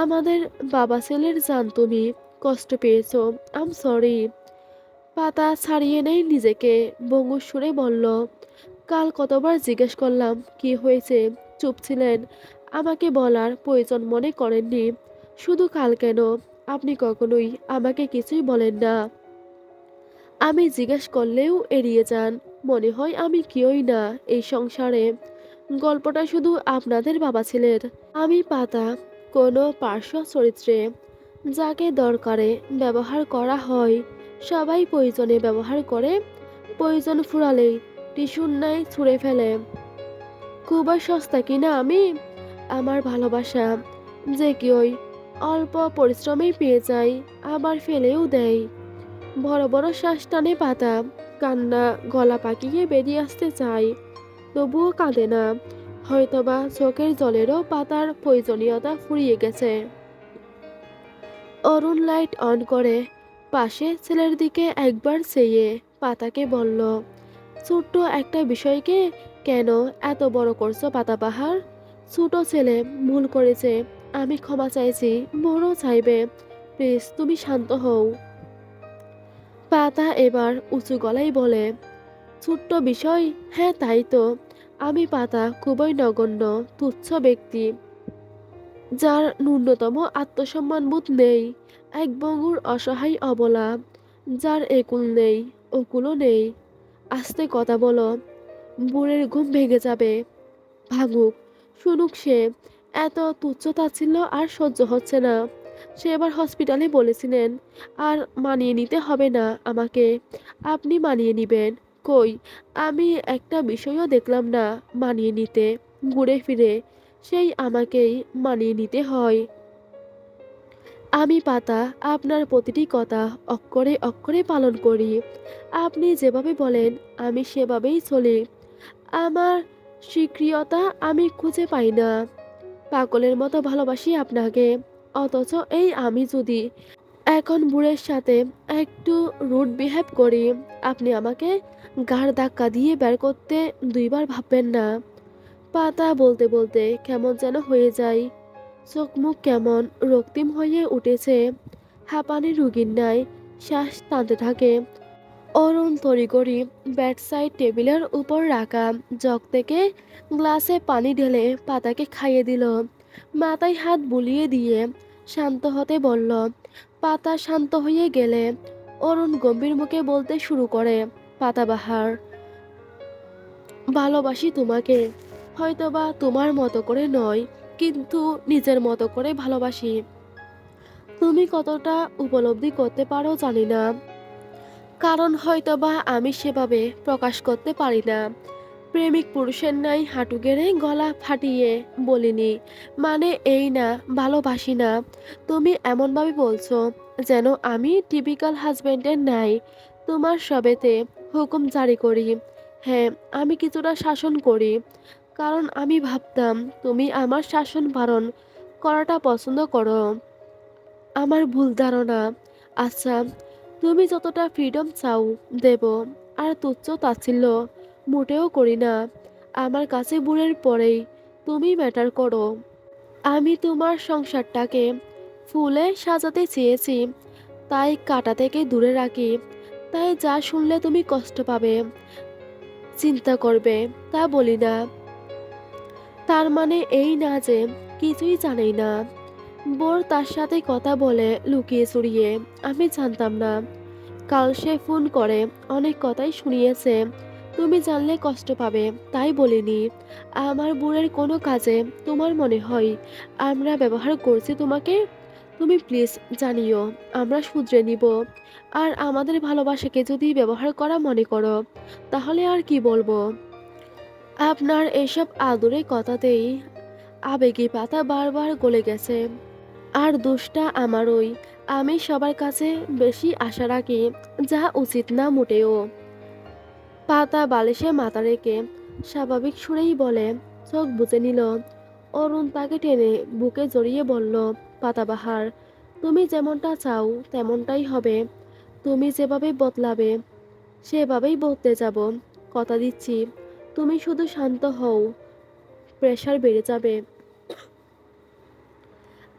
আমাদের বাবা ছেলের জান তুমি, কষ্ট পেয়েছো, আম সরি। পাতা ছাড়িয়ে নেই নিজেকে, বঙ্গুর সুরে বলল, কাল কতবার জিজ্ঞেস করলাম কি হয়েছে, চুপ ছিলেন, আমাকে বলার প্রয়োজন মনে করেননি। শুধু কাল কেন, আপনি কখনোই আমাকে কিছুই বলেন না। আমি জিজ্ঞেস করলেও এড়িয়ে যান, মনে হয় আমি কেউই না এই সংসারে। গল্পটা শুধু আপনাদের বাবা ছেলের। আমি পাতা, কোনো পার্শ্ব চরিত্রে, যাকে দরকারে ব্যবহার করা হয় সবাই প্রয়োজনে ব্যবহার করে, প্রয়োজন ফুরালেই টিস্যুর ন্যায় ছুঁড়ে ফেলে। খুবই সস্তা কিনা আমি? আমার ভালোবাসা যে কেউই অল্প পরিশ্রমেই পেয়ে যায়, আবার ফেলেও দেয়। বড় বড় শ্বাস টানে পাতা, কান্না গলা পাকিয়ে বেরিয়ে আসতে চায়, তবুও কাঁদে না। হয়তোবা চোখের জলেরও পাতার প্রয়োজনীয়তা ফুরিয়ে গেছে। অরুণ লাইট অন করে পাশে ছেলের দিকে একবার চেয়ে পাতাকে বলল, ছোট্ট একটা বিষয়কে কেন এত বড় করছো পাতাবাহার? ছোট ছেলে ভুল করেছে, আমি ক্ষমা চাইছি, বড় চাইবে, প্লিজ তুমি শান্ত হও। পাতা এবার উঁচু গলায় বলে, ছোট্ট বিষয়। হ্যাঁ, তাই তো। আমি পাতা, খুবই নগণ্য, তুচ্ছ ব্যক্তি, যার ন্যূনতম আত্মসম্মানবোধ নেই। এক বঙ্গুর অসহায় অবলা, যার একুল নেই, ওকুলও নেই। আস্তে কথা বলো, বুড়ের ঘুম ভেঙে যাবে। ভাঙুক, শুনুক সে। এত তুচ্ছ-তাচ্ছিল্য আর সহ্য হচ্ছে না। সে এবার হসপিটালে বলেছিলেন, আর মানিয়ে নিতে হবে না আমাকে, আপনি মানিয়ে নিবেন। কই, আমি একটা বিষয়ও দেখলাম না মানিয়ে নিতে। ঘুরে ফিরে সেই আমাকেই মানিয়ে নিতে হয়। আমি পাতা, আপনার প্রতিটি কথা অক্ষরে অক্ষরে পালন করি। আপনি যেভাবে বলেন আমি সেভাবেই চলি। আমার স্বীকৃয়তা আমি খুঁজে পাই না। পাগলের মতো ভালোবাসি আপনাকে। অথচ এই আমি যদি এখন বুড়ের সাথে একটু রুড বিহেভ করি, আপনি আমাকে ঘাড় ধাক্কা দিয়ে বের করতে দুইবার ভাববেন না। পাতা বলতে বলতে কেমন যেন হয়ে যায়। চোখ মুখ কেমন রক্তিম হয়ে উঠেছে। হাঁপানি রুগীর ন্যায় শ্বাস টানতে থাকে। অরুণ তড়িঘড়ি বেডসাইড টেবিলের উপর রাখা জগ থেকে গ্লাসে পানি ঢেলে পাতাকে খাইয়ে দিল। মাথায় হাত বুলিয়ে দিয়ে শান্ত হতে বলল। পাতা শান্ত হয়ে গেলে অরুণ গম্ভীর মুখে বলতে শুরু করে, পাতাবাহার, ভালোবাসি তোমাকে। হয়তোবা তোমার মতো করে নয়, কিন্তু নিজের মতো করে ভালোবাসি। তুমি কতটা উপলব্ধি করতে পারো জানি না, কারণ হয়তোবা আমি সেভাবে প্রকাশ করতে পারি না। প্রেমিক পুরুষের ন্যায় হাঁটু গেড়ে গলা ফাটিয়ে বলিনি, মানে এই না ভালোবাসি না। তুমি এমনভাবে বলছো যেন আমি টিপিক্যাল হাজবেন্ডের ন্যায় তোমার সবেতে হুকুম জারি করি। হ্যাঁ, আমি কিছুটা শাসন করি, কারণ আমি ভাবতাম তুমি আমার শাসন পালন করাটা পছন্দ করো। আমার ভুল ধারণা। আচ্ছা, তুমি যতটা ফ্রিডম চাও দেব। আর তুচ্ছ তাচ্ছিল্য মোটেও করি না। আমার কাছে বুড়ের পরেই তুমি ম্যাটার করো। আমি তোমার সংসারটাকে ফুলে সাজাতে চেয়েছি, তাই কাটা থেকে দূরে রাখি। তাই যা শুনলে তুমি কষ্ট পাবে, চিন্তা করবে, তা বলি না। তার মানে এই না যে কিছুই জানেই না। বোর তার সাথে কথা বলে লুকিয়ে চুরিয়ে, আমি জানতাম না। কাল সে ফোন করে অনেক কথাই শুনিয়েছে। তুমি জানলে কষ্ট পাবে, তাই বলিনি। আমার বুড়ের কোনো কাজে তোমার মনে হয় আমরা ব্যবহার করছি তোমাকে, তুমি প্লিজ জানিও, আমরা শুধরে নিব। আর আমাদের ভালোবাসাকে যদি ব্যবহার করা মনে করো, তাহলে আর কি বলবো। আপনার এসব আদুরে কথাতেই আবেগী পাতা বারবার গলে গেছে। আর দোষটা আমারই। আমি সবার কাছে বেশি আশা রাখি, যা উচিত না মোটেও। পাতা বালিশে মাথা রেখে স্বাভাবিক সুরেই বলে, চোখ বুজে নিল। অরুণ তাকে টেনে বুকে জড়িয়ে বলল, পাতাবাহার, তুমি যেমনটা চাও তেমনটাই হবে। তুমি যেভাবে বদলাবে সেভাবেই বদলে যাব। কথা দিচ্ছি, তুমি শুধু শান্ত হও, প্রেশার বেড়ে যাবে।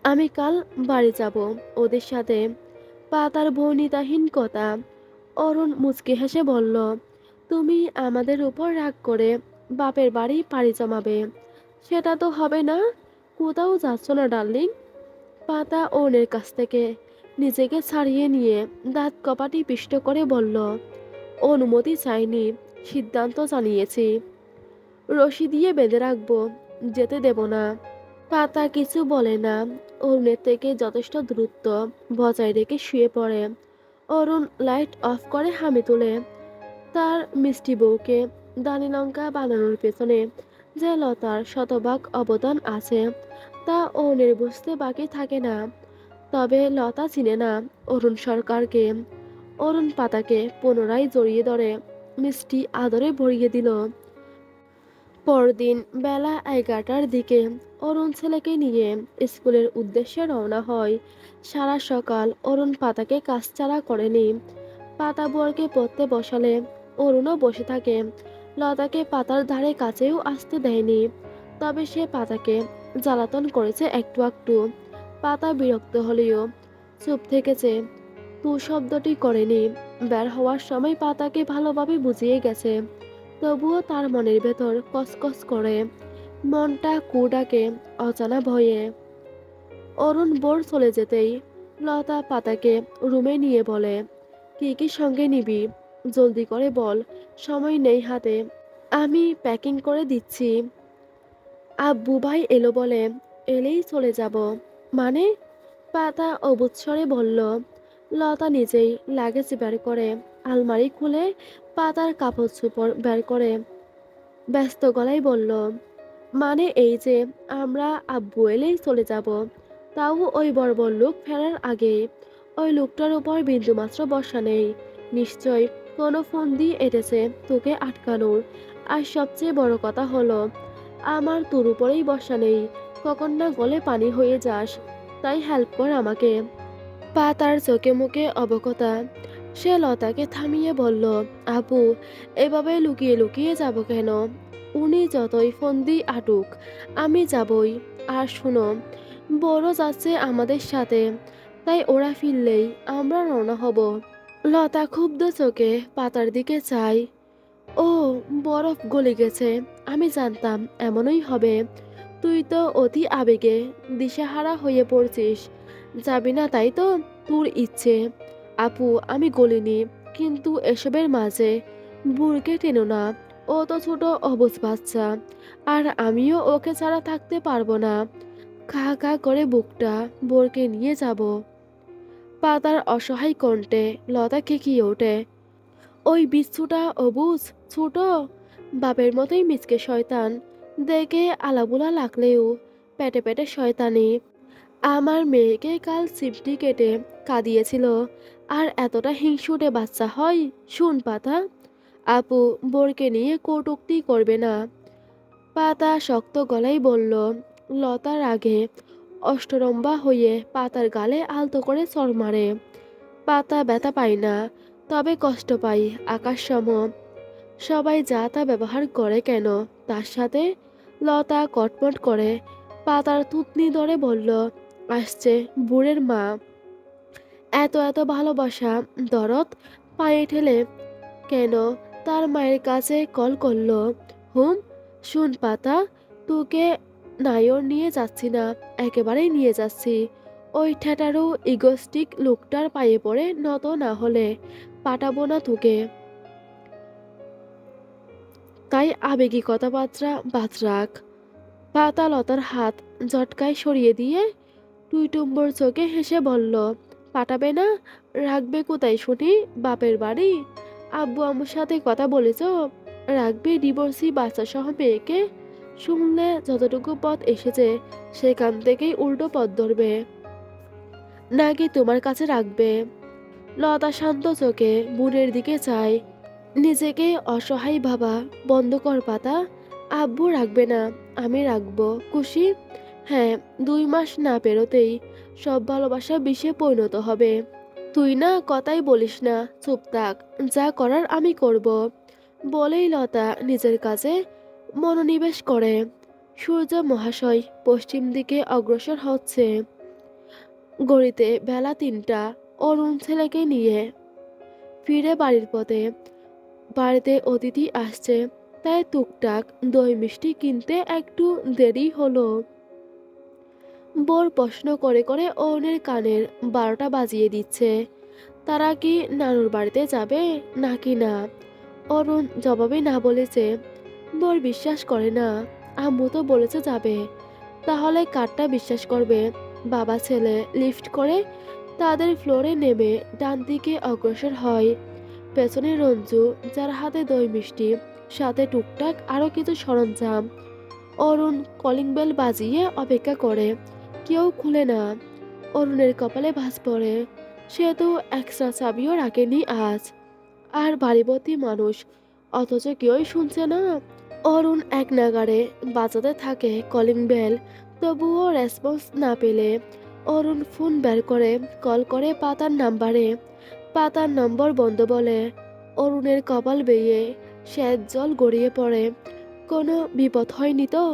আমি কাল বাড়ি যাব ওদের সাথে। পাতার ভৌনিতাহীন কথা। অরুণ মুচকি হেসে বলল, তুমি আমাদের উপর রাগ করে বাপের বাড়ি পাড়ি জমাবে। সেটা তো হবে না। কোথাও যাচ্ছ না ডার্লিং। পাতা অরুণের কাছ থেকে নিজেকে ছাড়িয়ে নিয়ে দাঁত কপাটি পিষ্ট করে বলল, অনুমতি চাইনি, সিদ্ধান্ত জানিয়েছি। রশি দিয়ে বেঁধে রাখবো, যেতে দেব না। পাতা কিছু বলে না। অরুণের থেকে যথেষ্ট দূরত্ব বজায় রেখে শুয়ে পড়ে। অরুণ লাইট অফ করে হামি তোলে। তার মিষ্টি বউকে দানি লঙ্কা বানানোর পেছনে যে লতার শতভাগ অবদান আছে, তা অরুণের বুঝতে বাকি থাকে না। তবে লতা চিনে না অরুণ সরকারকে। অরুণ পাতাকে পুনরায় জড়িয়ে ধরে মিষ্টি আদরে ভরিয়ে দিল। পরদিন বেলা 11টার দিকে অরুণ ছেলেকে নিয়ে স্কুলের উদ্দেশ্যে রওনা হয়। সারা সকাল অরুণ পাতাকে কাছছাড়া করেনি। পাতা বুয়ারকে পড়তে বসালে অরুণও বসে থাকে। লতাকে পাতার ধারে কাছেও আসতে দেয়নি। তবে সে পাতাকে জ্বালাতন করেছে একটু একটু। পাতা বিরক্ত হলেও চুপ থেকেছে, তু শব্দটি করেনি। বের হওয়ার সময় পাতাকে ভালোভাবে বুঝিয়ে গেছে, তবুও তার মনের ভেতর কসকস করে, মনটা কু ডাকে অজানা ভয়ে। অরুণ বোর চলে যেতেই লতা পাতাকে রুমে নিয়ে বলে, কি কি সঙ্গে নিবি, জলদি করে বল, সময় নেই হাতে। আমি প্যাকিং করে দিচ্ছি। আব্বু ভাই এলো বলে, এলেই চলে যাব। মানে? পাতা অবুৎসরে বলল। লতা নিজেই লাগেজ বের করে আলমারি খুলে পাতার কাপড় চোপড় বের করে ব্যস্ত গলায় বলল, মানে এই যে আমরা আব্বু এলেই চলে যাব, তাও ওই বর্বর লোক ফেরার আগে। ওই লোকটার উপর বিন্দুমাত্র বর্ষা নেই, নিশ্চয় কোনো ফোন দিয়ে এটেছে তোকে আটকানোর। আর সবচেয়ে বড় কথা হলো, আমার তোর উপরেই বর্ষা নেই, কখন না গলে পানি হয়ে যাস, তাই হেল্প কর আমাকে। পা তার চোখে মুখে অবকতা। সে লতাকে থামিয়ে বলল, আপু, এভাবে লুকিয়ে লুকিয়ে যাব কেন? উনি যতই ফন্দি আটুক, আমি যাবই। আর শুনো, বড় যাচ্ছে আমাদের সাথে, তাই ওরা ফিরলেই আমরা রওনা হব। লতা ক্ষুব্ধ চোখে পাতার দিকে চাই। ও, বরফ গলে গেছে, আমি জানতাম এমনই হবে। তুই তো অতি আবেগে দিশেহারা হয়ে পড়ছিস, যাবি না তাই তো তোর ইচ্ছে। আপু, আমি গলিনি, কিন্তু এসবের মাঝে বুড়কে টেনো না। ও তো ছোট অবুঝ বাচ্চা, আর আমিও ওকে ছাড়া থাকতে পারবো না। খা খা করে বুকটা বোরকে নিয়ে যাব। পাতার অসহায় কণ্ঠে লতা খেকিয়ে ওঠে, ওই বিচ্ছুটা অবুঝ ছোট, বাপের মতোই মিচকে শয়তান, দেখে আলাবুলা লাগলেও পেটে পেটে শয়তানি। আমার মেয়েকে কাল সিমটি কেটে কাঁদিয়েছিল, আর এতটা হিংসুটে বাচ্চা হয়? শুন পাতা, আপু বোরকে নিয়ে কটূক্তি করবে না। পাতা শক্ত গলায় বলল। লতার আগে অষ্টরম্বা হয়ে পাতার গালে আলতো করে চড় মারে। পাতা ব্যথা পায় না, তবে কষ্ট পাই আকাশ সম। সবাই যা তা ব্যবহার করে কেন তার সাথে? লতা কটমট করে পাতার থুতনি ধরে বলল, আসছে বুড়ের মা। এত এত ভালোবাসা, দরদ পায়ে ঠেলে কেন তার মায়ের কাছে কল করলো। হুম, শুন পাতা, তোকে নায়র নিয়ে যাচ্ছি না, একেবারেই নিয়ে যাচ্ছি। ওই ঠেটারো ইগোস্টিক লোকটার পায়ে পড়ে নত না হলে পাঠাবো না তোকে। তাই আবেগী কথাবার্তা বাদ রাখ। পাতা লতার হাত ঝটকায় সরিয়ে দিয়ে টুইটুম্বর চোখে হেসে বলল, পাঠাবে না? রাখবে কোথায় শুনি? বাপের বাড়ি? আব্বু আম্মুর সাথে কথা বলেছ? রাখবে ডিভোর্সি বাচ্চা সহ মেয়েকে? শুনলে যতটুকু পথ এসেছে সেখান থেকেই উল্টো পথ ধরবে, নাকি তোমার কাছে রাখবে? লতা শান্ত চোখে বোনের দিকে চায়। নিজেকে অসহায় ভাবা বন্ধ কর পাতা। আব্বু রাখবে না, আমি রাখবো, খুশি? হ্যাঁ, 2 মাস না পেরোতেই সব ভালোবাসা বিষে পরিণত হবে। তুই না কথাই বলিস না, চুপ থাক, যা করার আমি করব। বলেই লতা নিজের কাজে মনোনিবেশ করে। সূর্য মহাশয় পশ্চিম দিকে অগ্রসর হচ্ছে। ঘড়িতে বেলা 3টা। অরুণ ছেলেকে নিয়ে ফিরে বাড়ির পথে। বাড়িতে অতিথি আসছে, তাই টুকটাক দই মিষ্টি কিনতে একটু দেরি হলো। বোর প্রশ্ন করে করে অরুণের কানের 12টা বাজিয়ে দিচ্ছে, তারা কি নানুর বাড়িতে যাবে নাকি না। অরুণ জবাবে না বলেছে। বোর বিশ্বাস করে না, আম্মু তো বলেছে যাবে, তাহলে কারটা বিশ্বাস করবে। বাবা ছেলে লিফট করে তাদের ফ্লোরে নেমে ডান দিকে অগ্রসর হয়। পেছনে রঞ্জু, যার হাতে দই মিষ্টি, সাথে টুকটাক আরো কিছু সরঞ্জাম। অরুণ কলিং বেল বাজিয়ে অপেক্ষা করে, কেউ খুলে না। অরুণের কপালে ভাঁজ পড়ে, সে তো এক্সট্রা চাবিও রাখেনি আজ। আর বাড়িভর্তি মানুষ, অথচ কেউই শুনছে না। অরুণ এক নাগাড়ে বাজাতে থাকে কলিং বেল, তবুও রেসপন্স না পেলে অরুণ ফোন বের করে কল করে পাতার নাম্বারে। পাতার নম্বর বন্ধ বলে। অরুণের কপাল বেয়ে শ্বেত জল গড়িয়ে পড়ে। কোনো বিপদ হয়নি তো?